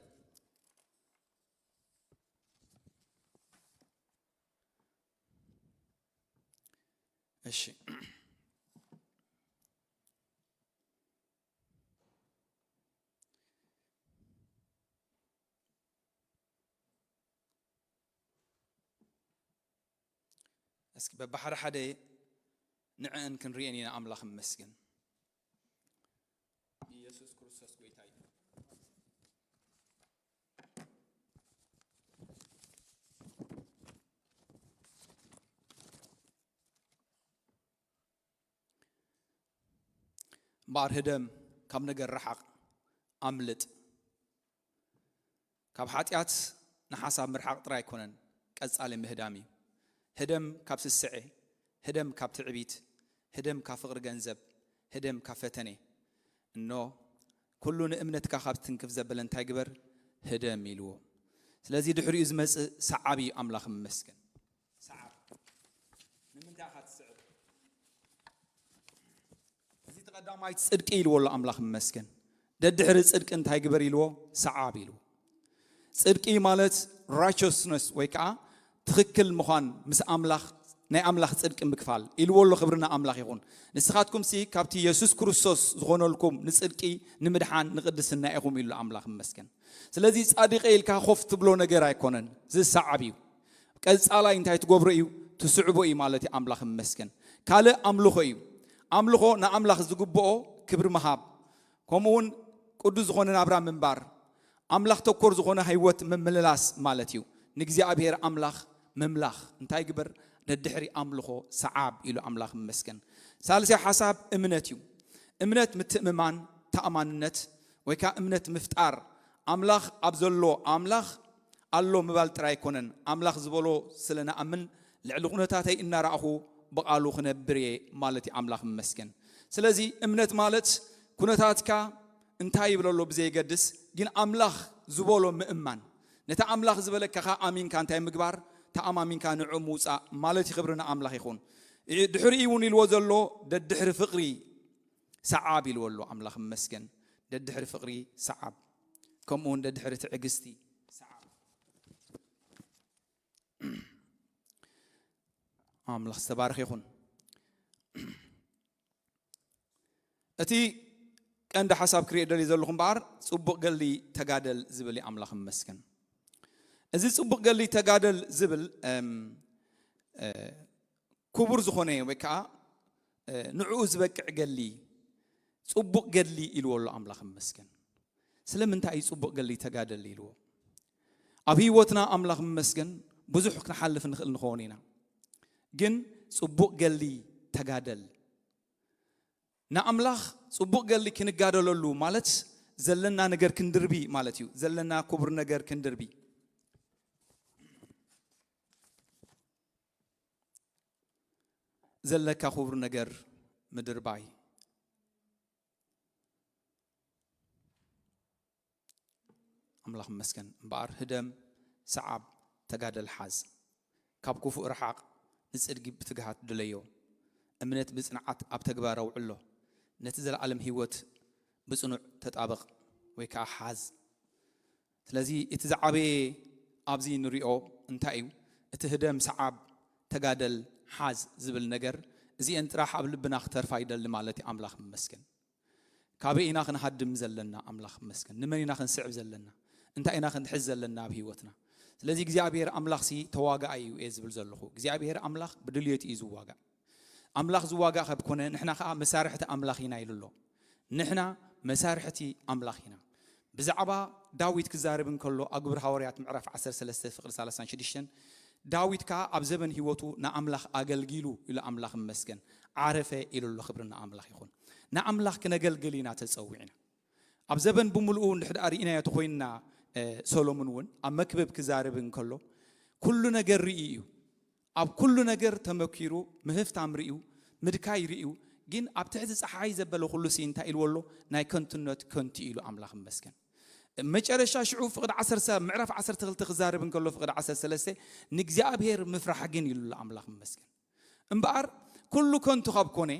እሺ እስኪ በባሕር ሓደ ንዕን ክንሪአን ኢና ኣምላኽ ይመስገን ኢየሱስ ክርስቶስ ጎይታ እዩ እምበኣር ህደም ካብ ነገር ረሓቕ ኣምልጥ ካብ ሓጢያት ንሓሳብ ምርሓቅ ጥራይ ኣይኮነን ቀጻሊ ምህዳም እዩ ህደም ካብ ስስዐ ህደም ካብ ትዕቢት ህደም ካብ ፍቅሪ ገንዘብ ህደም ካብ ፈተነ እኖ ኩሉ ንእምነትካ ካብ ትንክፍ ዘበለ እንታይ ግበር ህደም ኢልዎ ስለዚ ድሕሪኡ ዝመጽእ ሰዓቢ ኣምላኽ መስገን ሰዓብ ንምንታይ ኻ ትስዕብ እዚ ተቀዳማይ ጽድቂ ኢልዎ ኣምላኽ መስገን ደድሕሪ ጽድቂ እንታይ ግበር ኢልዎ ሰዓብ ኢልዎ ጽድቂ ማለት righteousness ወይ ከዓ ትክክል ምዃን ምስ ኣምላኽ ናይ ኣምላኽ ጽድቂ ምክፋል ኢልዎ ክብርና ኣምላኽ ይኹን ንስኻትኩም ሲ ካብቲ ኢየሱስ ክርስቶስ ዝኾነልኩም ንጽድቂ ንምድሓን ንቅድስና ኢኹም ኢሉ ኣምላኽ መስገን ስለዚ ጻድቕ ኢልካ ኾፍ ትብሎ ነገር ኣይኮነን ዝሰዓብ እዩ ቀጻላይ እንታይ ትገብሮ እዩ ትስዕቦ እዩ ማለት ኣምላኽ መስገን ካልእ ኣምልኾ እዩ ኣምልኾ ንኣምላኽ ዝግብኦ ክብሪ መሃብ ከምኡውን ቅዱስ ዝኾነ ናብራ ምንባር ኣምላኽ ተኮር ዝኾነ ህይወት መምልላስ ማለት እዩ ንእግዚአብሔር ኣምላኽ መምላኽ እንታይ ግበር ደድሕሪ ኣምልኾ ሰዓብ ኢሉ ኣምላኽ መስገን ሳልሲ ሓሳብ እምነት እዩ እምነት ምትእምማን ተኣማንነት ወይ ከዓ እምነት ምፍጣር ኣምላኽ ኣብ ዘሎ ኣምላኽ ኣሎ ምባል ጥራይ ኣይኮነን ኣምላኽ ዝበሎ ስለናኣምን ልዕሊ ኩነታተይ እናረኣኹ በቃሉ ክነብር እየ ማለት እዩ ኣምላኽ መስገን ስለዚ እምነት ማለት ኩነታትካ እንታይ ይብለሎ ብዘይገድስ ግን ኣምላኽ ዝበሎ ምእማን ነታ ኣምላኽ ዝበለካ ኣሚንካ እንታይ ምግባር ተኣማሚንካ ንዑ ምውፃእ ማለት ይኽብርና ኣምላኽ ይኹን ድሕሪ እውን ኢልዎ ዘሎ ደድሕሪ ፍቕሪ ሰዓብ ኢልዎ ኣሎ ኣምላኽ መስገን ደድሕሪ ፍቕሪ ሰዓብ ከምኡውን ደድሕሪ ትዕግስቲ ሰዓብ ኣምላኽ ዝተባረኸ ይኹን እቲ ቀንዲ ሓሳብ ክሪኦ ደልየ ዘለኹም በዓር ጽቡቕ ገሊ ተጋደል ዝብል ኣምላኽ መስገን እዚ ጽቡቕ ገሊ ተጋደል ዝብል ክቡር ዝኾነ ወይ ከዓ ንዕኡ ዝበቅዕ ገሊ ጽቡቕ ገሊ ኢልዎ ኣሎ ኣምላኽ መስገን ስለምንታይ እዩ ጽቡቕ ገሊ ተጋደል ኢልዎ ኣብ ህይወትና ኣምላኽ መስገን ብዙሕ ክንሓልፍ ንኽእል ንኸውን ኢና ግን ጽቡቕ ገሊ ተጋደል ንኣምላኽ ጽቡቕ ገሊ ክንጋደለሉ ማለት ዘለና ነገር ክንድርቢ ማለት እዩ ዘለና ክቡር ነገር ክንድርቢ ዘለካ ክቡር ነገር ምድርባይ ኣምላኽ መስገን እምበኣር ህደም ሰዓብ ተጋደል ሓዝ ካብ ክፉእ ርሓቕ ንጽድቂ ብትግሃት ድለዮ እምነት ብጽንዓት ኣብ ተግባር ኣውዕሎ ነቲ ዘለዓለም ህይወት ብጽኑዕ ተጣበቕ ወይ ከዓ ሓዝ ስለዚ እቲ ዝዓበየ ኣብዚ ንሪኦ እንታይ እዩ እቲ ህደም ሰዓብ ተጋደል ሓዝ ዝብል ነገር እዚአን ጥራሕ ኣብ ልብና ክተርፋ ይደሊ ማለት እዩ ኣምላኽ መስገን ካበይ ኢና ክንሃድም ዘለና ኣምላኽ መስገን ንመን ኢና ክንስዕብ ዘለና እንታይ ኢና ክንሕዝ ዘለና ኣብ ህይወትና ስለዚ እግዚኣብሔር ኣምላኽ ሲ ተዋጋእ እዩ እየ ዝብል ዘለኹ እግዚኣብሔር ኣምላኽ ብድልየት እዩ ዝዋጋእ ኣምላኽ ዝዋጋእ ካብ ኮነ ንሕና ከዓ መሳርሕቲ ኣምላኽ ኢና ኢሉሎ ንሕና መሳርሕቲ ኣምላኽ ኢና ብዛዕባ ዳዊት ክዛረብ እንከሎ ኣብ ግብሪ ሐዋርያት ምዕራፍ 13 ፍቅሪ 36 ዳዊት ከዓ ኣብ ዘበን ህይወቱ ንኣምላኽ ኣገልጊሉ ኢሉ ኣምላኽ መስገን ዓረፈ ኢሉሎ ክብርና ኣምላኽ ይኹን ንኣምላኽ ክነገልግል ኢና ተፀዊዕና ኣብ ዘበን ብምልኡ ንድሕር ርኢናዮ ተኮይንና ሰሎሞን እውን ኣብ መክብብ ክዛረብ እንከሎ ኩሉ ነገር ርኢ እዩ ኣብ ኩሉ ነገር ተመኪሩ ምህፍታም ርእዩ ምድካይ ርእዩ ግን ኣብ ትሕቲ ፀሓይ ዘበለ ኩሉ ሲ እንታይ ኢልዎ ኣሎ ናይ ከንቱነት ከንቲ ኢሉ ኣምላኽ መስገን መጨረሻ ሽዑ ፍቅድ 10 ምዕራፍ 12 ክዛረብ እንከሎ ፍቅድ 13 ንእግዚአብሔር ምፍራሕ ግን ኢሉ ኣምላኽ መስገን እምበኣር ኩሉ ከንቱ ካብ ኮነ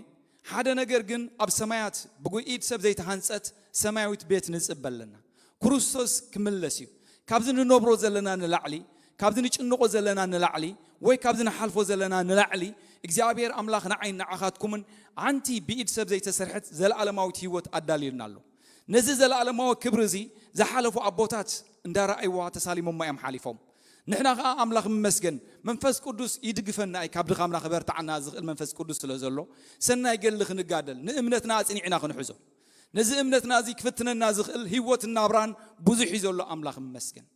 ሓደ ነገር ግን ኣብ ሰማያት ብጉኢድ ሰብ ዘይተሃንፀት ሰማያዊት ቤት ንጽበለና ክርስቶስ ክምለስ እዩ ካብዚ ንነብሮ ዘለና ንላዕሊ ካብዚ ንጭንቆ ዘለና ንላዕሊ ወይ ካብዚ ንሓልፎ ዘለና ንላዕሊ እግዚአብሔር ኣምላኽ ንዓይን ንዓኻትኩምን ኣንቲ ብኢድ ሰብ ዘይተሰርሐት ዘለዓለማዊት ህይወት ኣዳልዩልና ኣሎ ነዚ ዘለዓለማዊ ክብሪ እዚ ዝሓለፉ ኣቦታት እንዳረኣይዋ ተሳሊሞም እዮም ሓሊፎም ንሕና ከዓ ኣምላኽ መስገን መንፈስ ቅዱስ ይድግፈና ኣይ ካብ ድኻምና ክበርታዕና ዝኽእል መንፈስ ቅዱስ ስለ ዘሎ ሰናይ ገሊ ክንጋደል ንእምነትና ኣጽኒዕና ክንሕዞ ነዚ እምነትና እዚ ክፍትነና ዝኽእል ህይወት ናብራን ብዙሕ እዩ ዘሎ ኣምላኽ መስገን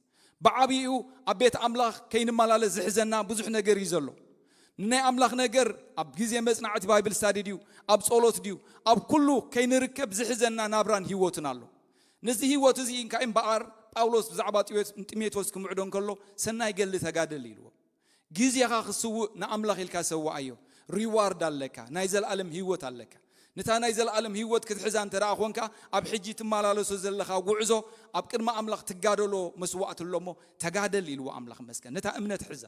ብዓብዩ ኣብ ቤት ኣምላኽ ከይንመላለስ ዝሕዘና ብዙሕ ነገር እዩ ዘሎ ናይ ኣምላኽ ነገር ኣብ ግዜ መጽናዕቲ ባይብል ስታዲ ድዩ ኣብ ጸሎት ድዩ ኣብ ኩሉ ከይንርከብ ዝሕዘና ናብራን ህይወትን ኣሎ ነዚ ህይወት እዚ እንካ እምበኣር ጳውሎስ ብዛዕባ ጢሞቴዎስ ክምዕዶን ከሎ ሰናይ ገሊ ተጋደል ኢልዎ ግዚያኻ ክስውእ ንኣምላኽ ኢልካ ሰዋእዮ ሪዋርድ ኣለካ ናይ ዘለዓለም ህይወት ኣለካ ነታ ናይ ዘለዓለም ህይወት ክትሕዛ እንተደኣ ኮንካ ኣብ ሕጂ ትመላለሶ ዘለኻ ጉዕዞ ኣብ ቅድሚ ኣምላኽ ትጋደሎ መስዋዕት ኣሎሞ ተጋደል ኢልዎ ኣምላኽ መስገን ነታ እምነት ሕዛ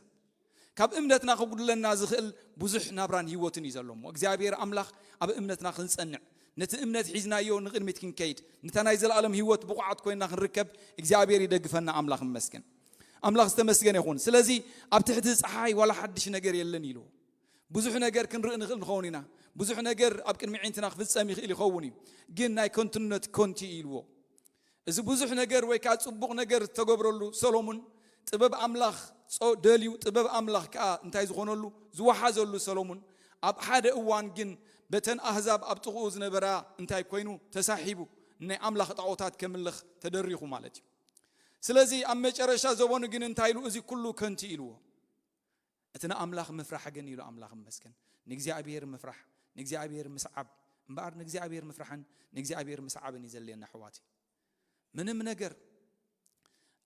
ካብ እምነትና ክጉድለና ዝኽእል ብዙሕ ናብራን ህይወትን እዩ ዘሎሞ እግዚአብሔር ኣምላኽ ኣብ እምነትና ክንጸንዕ ነቲ እምነት ሒዝናዮ ንቅድሚት ክንከይድ ነታ ናይ ዘለዓለም ህይወት ብቑዓት ኮይና ክንርከብ እግዚአብሔር ይደግፈና ኣምላኽ መስገን ኣምላኽ ዝተመስገነ ይኹን ስለዚ ኣብ ትሕቲ ፀሓይ ወላ ሓድሽ ነገር የለን ኢልዎ ብዙሕ ነገር ክንርኢ ንኽእል ንኸውን ኢና ብዙሕ ነገር ኣብ ቅድሚ ዒንትና ክፍጸም ይኽእል ይኸውን እዩ ግን ናይ ኮንቲኑነት ኮንቲ ኢልዎ እዚ ብዙሕ ነገር ወይ ከዓ ጽቡቕ ነገር ተገብረሉ ሰሎሞን ጥበብ ኣምላኽ ደልዩ ጥበብ ኣምላኽ ከዓ እንታይ ዝኾነሉ ዝወሓዘሉ ሰሎሞን ኣብ ሓደ እዋን ግን በተን ኣህዛብ ኣብ ጥቕኡ ዝነበራ እንታይ ኮይኑ ተሳሒቡ ናይ ኣምላኽ ጣዖታት ከምልኽ ተደሪኹ ማለት እዩ ስለዚ ኣብ መጨረሻ ዘበኑ ግን እንታይ ኢሉ እዚ ኩሉ ከንቲ ኢልዎ እቲ ንኣምላኽ ምፍራሕ ግን ኢሉ ኣምላኽ መስገን ንእግዚአብሔር ምፍራሕ ንእግዚአብሔር ምስዓብ እምበኣር ንእግዚአብሔር ምፍራሕን ንእግዚአብሔር ምስዓብን ይዘልየና ኣሕዋቲ ምንም ነገር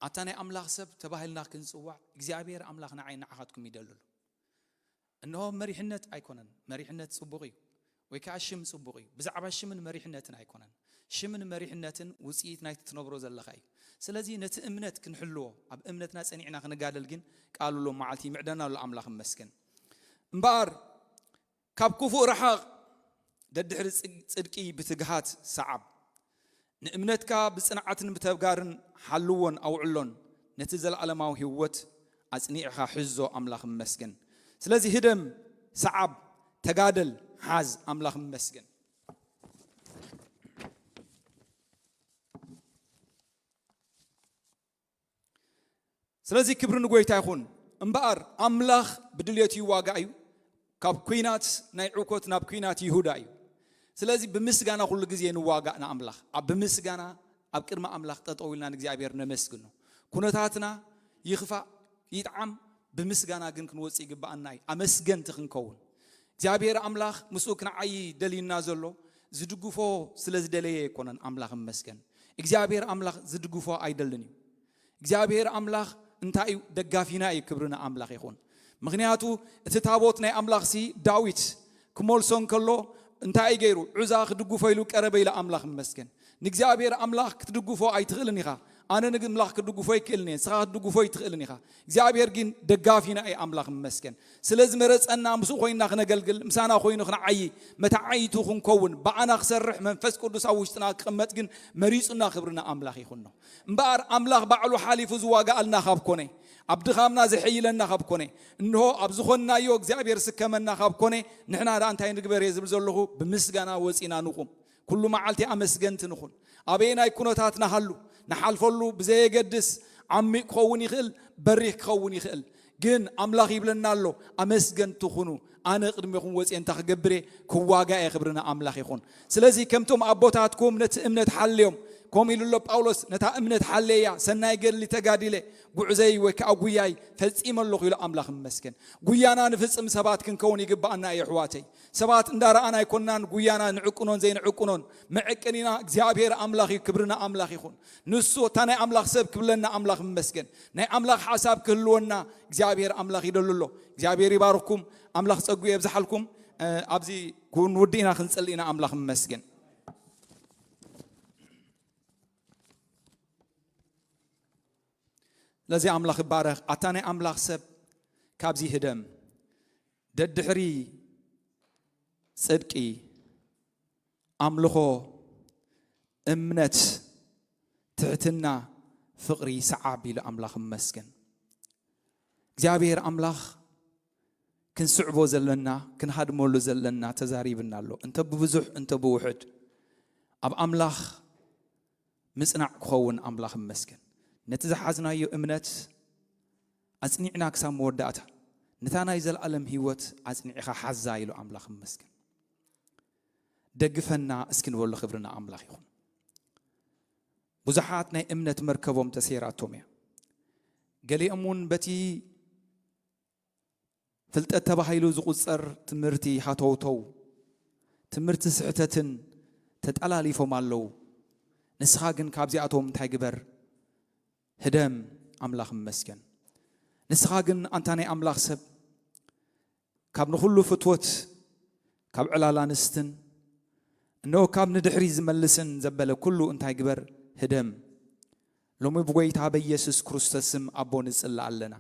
ኣታ ናይ ኣምላኽ ሰብ ተባሂልና ክንጽዋዕ እግዚአብሔር ኣምላኽ ንዓይ ንዓኻትኩም ይደልሉ እንሆ መሪሕነት ኣይኮነን መሪሕነት ጽቡቕ እዩ ወይ ከዓ ሽም ጽቡቕ እዩ ብዛዕባ ሽምን መሪሕነትን ኣይኮነን ሽምን መሪሕነትን ውጽኢት ናይ ትነብሮ ዘለኻ እዩ ስለዚ ነቲ እምነት ክንሕልዎ ኣብ እምነትና ጸኒዕና ክንጋደል ግን ቃልሎ መዓልቲ ምዕደና ሎ ኣምላኽ መስገን እምበኣር ካብ ክፉእ ረሓቕ ደድሕሪ ጽድቂ ብትግሃት ሰዓብ ንእምነትካ ብጽንዓትን ብተግባርን ሓልዎን ኣውዕሎን ነቲ ዘለዓለማዊ ህይወት ኣጽኒዕኻ ሕዞ ኣምላኽ መስገን ስለዚ ህደም ሰዓብ ተጋደል ሓዝ ኣምላኽ መስገን ስለዚ ክብሪ ንጎይታ ይኹን እምበኣር ኣምላኽ ብድልየቱ ይዋጋእ እዩ ካብ ኩናት ናይ ዕኮት ናብ ኩናት ይሁዳ እዩ ስለዚ ብምስጋና ኩሉ ግዜ ንዋጋእ ንኣምላኽ ኣብ ብምስጋና ኣብ ቅድሚ ኣምላኽ ጠጠው ኢልና ንእግዚአብሔር ነመስግኖ ኩነታትና ይኽፋእ ይጥዓም ብምስጋና ግን ክንወጽእ ይግባአና እዩ ኣመስገንቲ ክንከውን እግዚአብሔር ኣምላኽ ምስኡ ክንዓይ ደሊና ዘሎ ዝድግፎ ስለ ዝደለየ ይኮነን ኣምላኽ መስገን እግዚአብሔር ኣምላኽ ዝድግፎ ኣይደልን እዩ እግዚአብሔር ኣምላኽ እንታይ ደጋፊና እዩ ክብርና ኣምላኽ ይኹን ምክንያቱ እቲ ታቦት ናይ ኣምላኽ ሲ ዳዊት ክሞልሶን ከሎ እንታይ ገይሩ ዑዛ ክድግፎ ኢሉ ቀረበ ኢሉ ኣምላኽ መስገን ንእግዚአብሔር ኣምላኽ ክትድግፎ ኣይትኽእልን ኢኻ ኣነ ንግምላኽ ክድግፎ ይክእልኒ ስኻ ክትድግፎ ይትኽእልን ኢኻ እግዚአብሔር ግን ደጋፊና እዩ ኣምላኽ መስገን ስለዚ መረፀና ምስኡ ኮይና ክነገልግል ምሳና ኮይኑ ክንዓይ መታዓይቱ ክንከውን በዓና ክሰርሕ መንፈስ ቅዱስ ኣብ ውሽጥና ክቕመጥ ግን መሪፁና ክብርና ኣምላኽ ይኹን ነው እምበኣር ኣምላኽ ባዕሉ ሓሊፉ ዝዋጋኣልና ካብ ኮነ ኣብ ድኻምና ዘሕይለና ካብ ኮነ እንሆ ኣብ ዝኾንናዮ እግዚአብሔር ስከመና ካብ ኮነ ንሕና ዳ እንታይ ንግበር እየ ዝብል ዘለኹ ብምስጋና ወፂና ንቁም ኩሉ መዓልቲ ኣመስገንቲ ንኹን ኣበየናይ ኩነታትና ሃሉ ንሓልፈሉ ብዘየገድስ ዓሚቕ ክኸውን ይኽእል በሪኽ ክኸውን ይኽእል ግን ኣምላኽ ይብለና ኣሎ ኣመስገንቲ ሁኑ ኣነ ቅድሚኹም ወፂአ እንታ ክገብር ክዋጋእ ክብርና ኣምላኽ ይኹን ስለዚ ከምቶም ኣቦታትኩም ነቲ እምነት ሓልዮም ከምኡ ኢሉ ሎ ጳውሎስ ነታ እምነት ሓለያ ሰናይ ገድሊ ተጋዲለ ጉዕዘይ ወይ ከዓ ጉያይ ፈጺመ ኣለኹ ኢሉ ኣምላኽ መስገን ጉያና ንፍጽም ሰባት ክንከውን ይግባአና እዩ ኣሕዋተይ ሰባት እንዳረኣና ኣይኮንናን ጉያና ንዕቁኖን ዘይንዕቁኖን መዕቀኒና እግዚአብሔር ኣምላኽ እዩ ክብርና ኣምላኽ ይኹን ንሱ እታ ናይ ኣምላኽ ሰብ ክብለና ኣምላኽ መስገን ናይ ኣምላኽ ሓሳብ ክህልወና እግዚአብሔር ኣምላኽ ይደልሎ እግዚአብሔር ይባርኩም ኣምላኽ ጸጉ የብዛሓልኩም ኣብዚ ክንውዲእና ክንጸልኢና ኣምላኽ መስገን ለዚ ኣምላኽ ባረኽ ኣታ ናይ ኣምላኽ ሰብ ካብዚ ህደም ደድሕሪ ጽድቂ ኣምልኾ እምነት ትሕትና ፍቕሪ ሰዓብ ኢሉ ኣምላኽ መስገን እግዚአብሔር ኣምላኽ ክንስዕቦ ዘለና ክንሃድመሉ ዘለና ተዛሪብና ኣሎ እንተ ብብዙሕ እንተ ብውሕድ ኣብ ኣምላኽ ምጽናዕ ክኸውን ኣምላኽ መስገን ነቲ ዝሓዝናዮ እምነት ኣጽኒዕና ክሳብ መወዳእታ ነታ ናይ ዘለዓለም ህይወት ኣጽኒዕኻ ሓዛ ኢሉ ኣምላኽ መስገን ደግፈና እስክንበሎ ክብርና ኣምላኽ ይኹን ብዙሓት ናይ እምነት መርከቦም ተሰይራቶም እያ ገሊኦም እውን በቲ ፍልጠት ተባሂሉ ዝቁፀር ትምህርቲ ሃተውተው ትምህርቲ ስሕተትን ተጠላሊፎም ኣለው ንስኻ ግን ካብዚኣቶም እንታይ ግበር هدم أملاخ مسكن نسخاجن أنتاني أملاخ سب كاب نخلو فتوت كاب علالانستن إنه كاب ندحري زملسن زبالة كله أنتاي جبر هدم لو مبغيت هذا يسوع كريستوس أبو نسأل علنا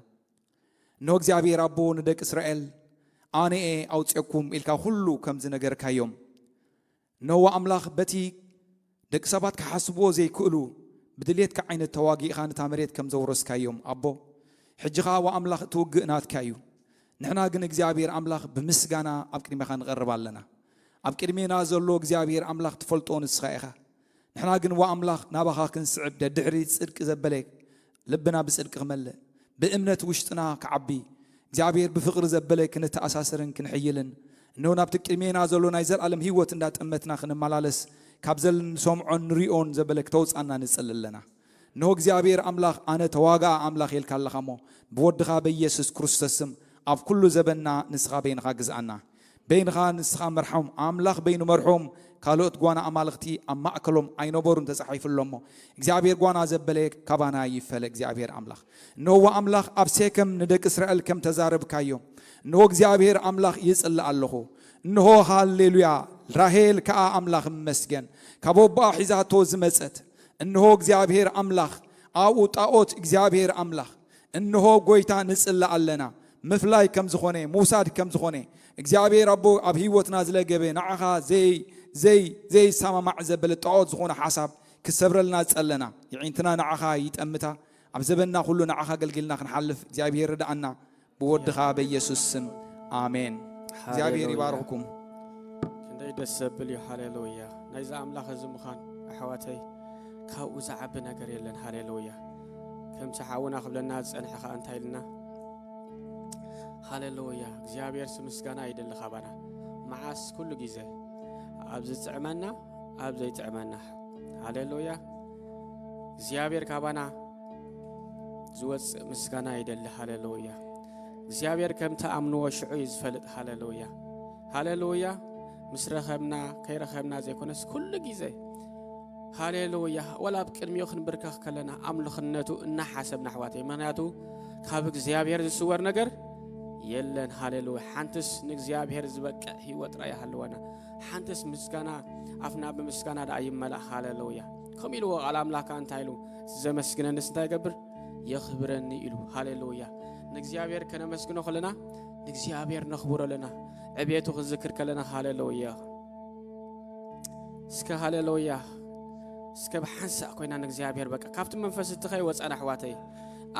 إنه እግዚአብሔር አቦ ንደቅ እስራኤል አኔ አውጽኩም ኢልካ ሁሉ ከም ዝነገር ካዮም ነው አምላኽ በቲ ደቅ ሰባት ከሐስቦ ዘይክእሉ ብድሌት ከዓይነት ተዋጊ ኻን ታመሬት ከም ዘወረስ ካዮም አቦ ሕጅኻ ወአምላኽ ትውግእናት ካዩ ንሕና ግን እግዚአብሔር አምላኽ በምስጋና ኣብ ቅድሜኻ ንቀርብ ኣለና ኣብ ቅድሜና ዘሎ እግዚአብሔር አምላኽ ትፈልጦን እስኻኢኻ ንሕና ግን ወአምላኽ ናባኻ ክንስዕብ ደድሕሪ ጽድቅ ዘበለክ ልብና ብጽድቅ ክመልእ بإمنة وشتنا كعبي እግዚአብሔር بفقر زبلة كنت أساسرن كنحيلن إنه نبتك إيمينا زلون عايزل علم هي وتندات أمتنا خن ملالس كابزل سمعون ريون زبلك توز أنا نسأل لنا إنه እግዚአብሔር أملاخ أنا تواجع أملاخ يلك الله خمو بودخا بيسوس كريستوسم أب كل زبنا نسخا بين خاجز أنا بين خان نسخا مرحوم أملاخ بين مرحوم كالوت قوانا أمالختي أما أكلهم أينوبورن تسحيف اللهم እግዚአብሔር قوانا زبلك كبانا يفعل እግዚአብሔር أملاخ نو أملاخ أبسكم ندك إسرائيل كم تزارب كايوم نو እግዚአብሔር أملاخ يسأل الله نو هاليلويا راهيل كا أملاخ مسجن كبوبا حزاتو زمزت نو እግዚአብሔር أملاخ أو طاوت እግዚአብሔር أملاخ نو قويتا نسأل علنا مفلاي كم زخوني موساد كم زخوني እግዚአብሔር أبو أبهيوتنا زلقبي نعها زي سما معزبل الطاوت زخونه حساب كسبر لنا تسألنا يعينتنا نعها يتأمتا عبزبنا كله نعها قلقلنا خنحلف እግዚአብሔር ردعنا بودخا بيسوس سم آمين እግዚአብሔር يبارككم كندي دسبل هاليلويا نايز أملاخ زمخان أحواتي كاو زعب نجر يلن هاليلويا كم سحاونا قبلنا تسأنحخا أنتايلنا هاليلويا እግዚአብሔር سمسكنا يدل خبرنا معاس كل جزء أبزت تعملنا أبزت تعملنا هاليلويا እግዚአብሔር كابنا زوج مسكنا يدل هاليلويا እግዚአብሔር كم تأمنوا وشعوا يزفلت هاليلويا هاليلويا مسرخمنا كيرخمنا زي كونس كل جزء هاليلويا ولا بكلمة يخن بركة كلنا أملخناتو إن حسب نحواتي مناتو كابك እግዚአብሔር زسور نجر يلن هاليلويا حنتس نግዚአብሔር زبك هي وترى هالوانا حنتس مسكنا أفنا بمسكنا دايم ملا هاليلويا كم يلو على أملاك أنت يلو زمسكنا نسنتا يقبر يخبرني يلو هاليلويا نግዚአብሔር كنا مسكنا خلنا نግዚአብሔር نخبر لنا عبيته الذكر كلنا هاليلويا سك هاليلويا سك بحنسا كوينا نግዚአብሔር بقى كافت منفس تخي وصانا حواتي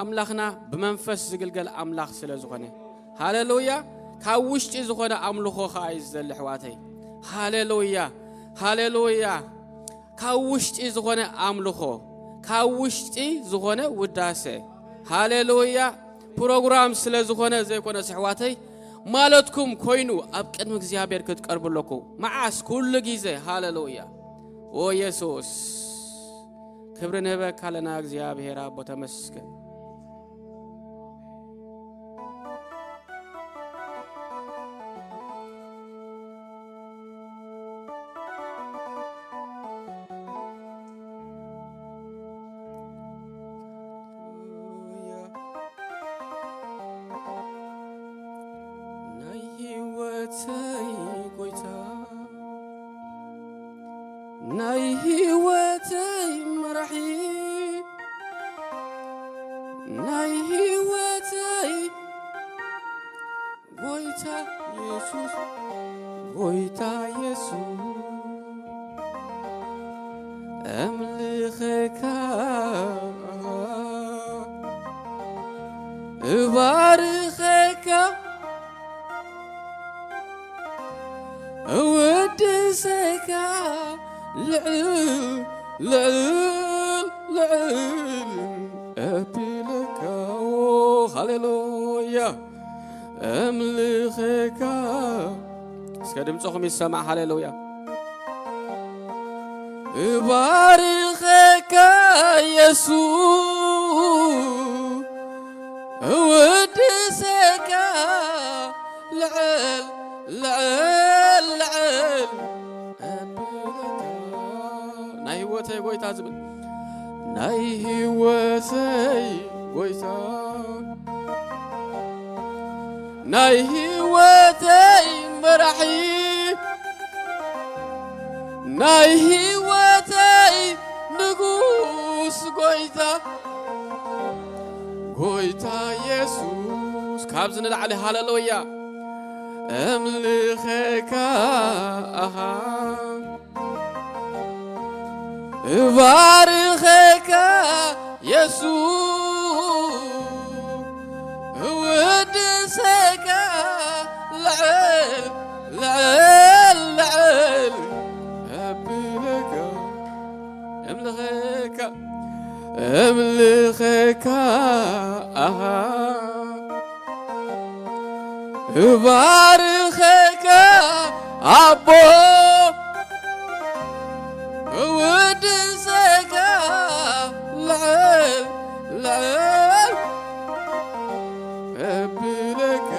أملاخنا بمنفس زقلقل أملاخ سلازغني هاليلويا كاوشت زغنا أملخو خايز الحواتي هاليلويا هاليلويا كاوشت زغنا أملخو كاوشت زغنا وداسه هاليلويا بروجرام سلازغنا زي كنا سحواتي مالتكم كوينو أبقدم እግዚአብሔር كتقرب لكم معاس كل جزء هاليلويا او يسوس كبرنا بك لنا እግዚአብሔር አቦ ተመስገን ناي هوتي مرحي ناي هوتي قويتا يسوس قويتا يسوس أملخك بارخك ودسك لعل لعل لعل أبلك هاليلويا أملخك سكدم صخم السماء هاليلويا بارخك يسوع ودسك لعل لعل لعل ناي هوتي قويتا زبل ናይ ህይወተይ ጎይታ ናይ ህይወተይ መራሒ ናይ ህይወተይ ንጉስ ጎይታ ጎይታ ኢየሱስ ካብዝ ንላዕሊ ሃሌሉያ أملخك أها بارخك يسوع ودسك لعل لعل لعل أبلك أملخك أملخك أها بارخك أبو ودسك لعل لعل أبلك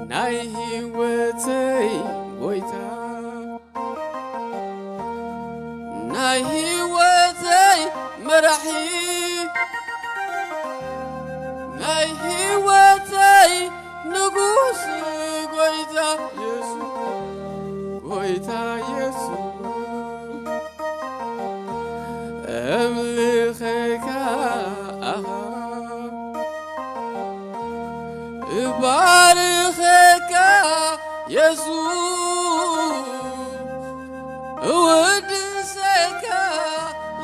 ناي هيوتي ويتا ناي هيوتي مرحي ናይ ህይወተይ ንጉስ ጎይታ ኢየሱስ ጎይታ ኢየሱስ أملخك بارخك يسوع ودسك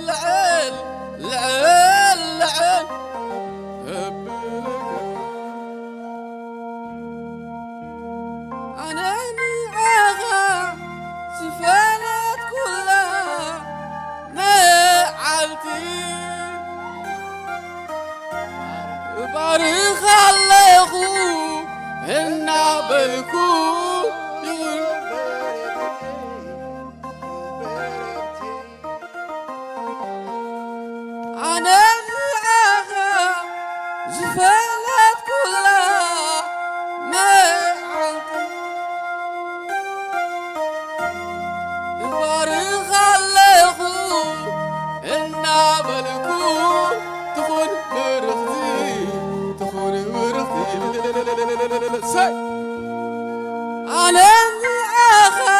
لعل لعل لعل سفانات كلها ما عالتي بارخ الليخو هنا بلكو أنا العاغة سفانات كلها ما عالتي بارخ الليخو إنا بلكو تخون برختي تخون برختي أنا العاخة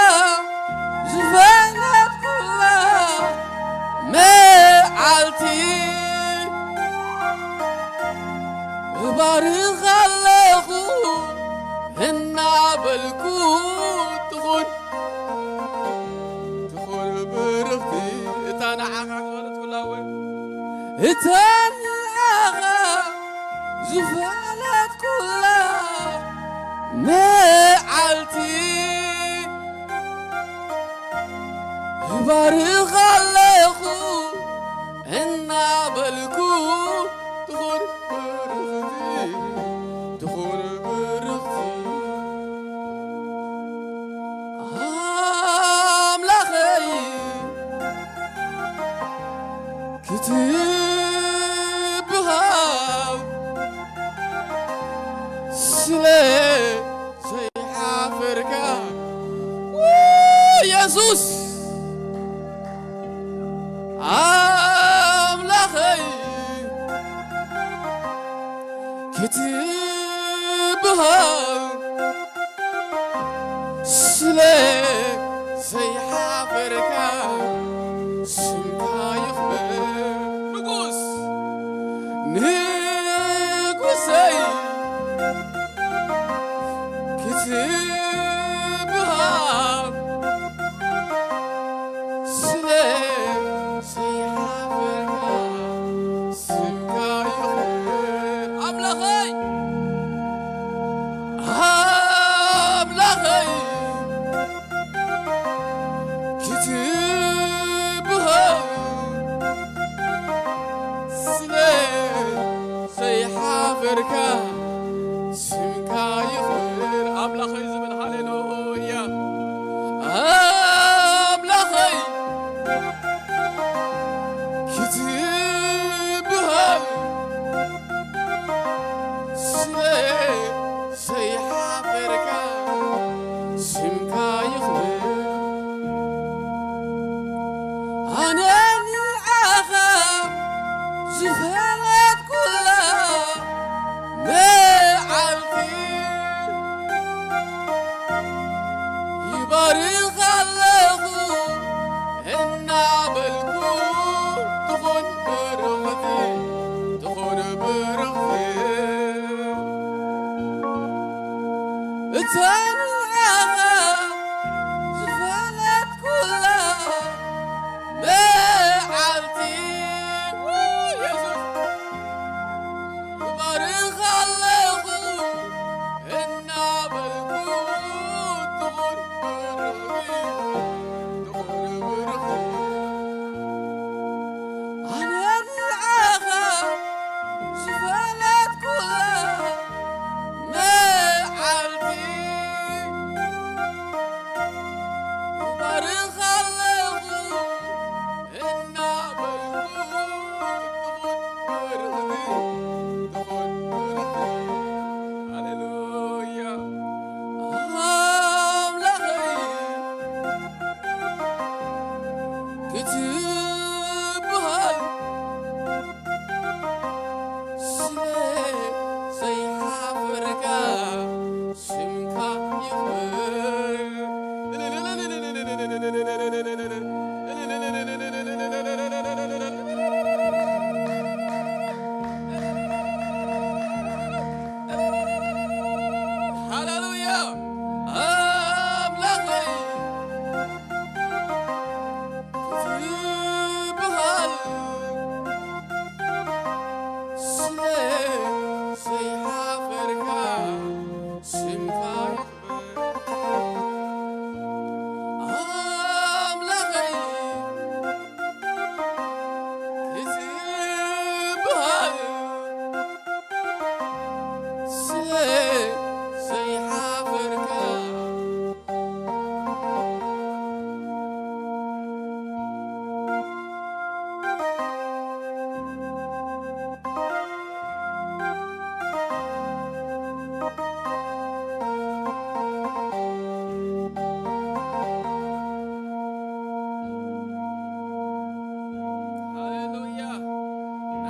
زفانات كلها ما عالتي بارخ الليخو إنا بلكو تخون إتانا عاقا قولت كلها وين إتانا عاقا زفالات كلها ما عالتي بارخ الليخو إنا بلكو تخور برختي تخور برختي كتبها سلي زي حافركا يسوس أملاخي كتبها سلي زي حافركا سمكا يخبر نقوس نقوسي كتبها سلي زي حافركا سمكا يخبر أملاخي أملاخي كتبها سلي زي حافركا سمكا يخبر أملاخي زمن هاليلويا أملاخي كتبها سلي زي حافركا سمكا يخبر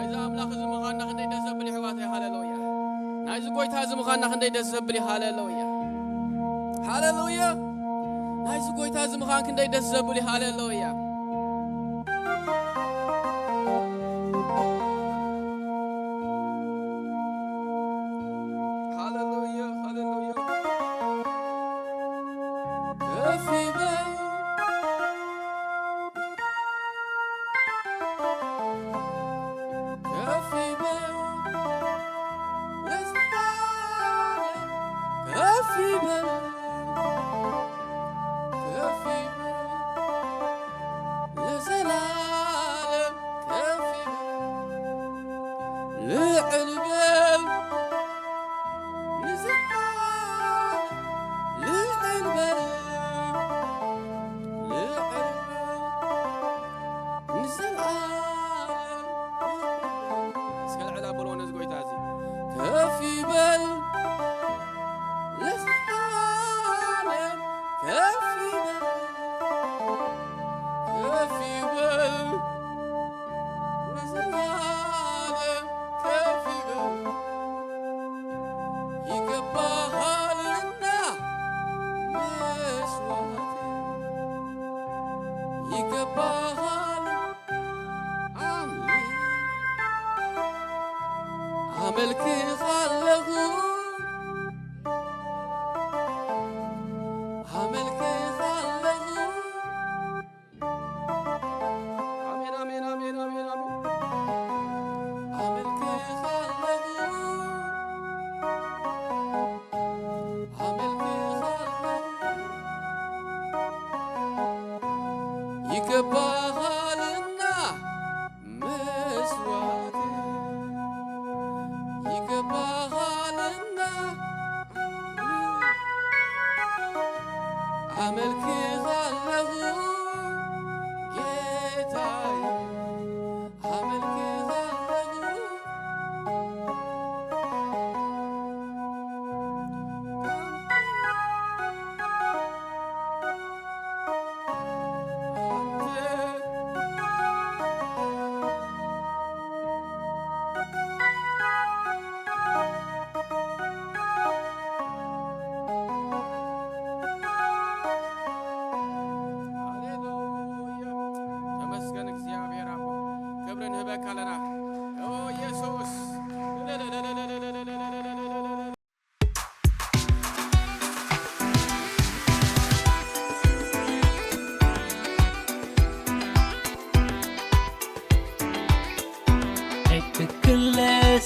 ናይዚ ኣምላኽ እዚ ምዃንና ክንደይ ደስ ዘብል ሕዋተይ ሃሌሉያ ናይዚ ጎይታ እዚ ምዃንና ክንደይ ደስ ዘብል ሃሌሉያ ሃሌሉያ ናይዚ ጎይታ እዚ ምዃን ክንደይ ደስ ዘብል ሃሌሉያ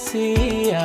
Ecclesia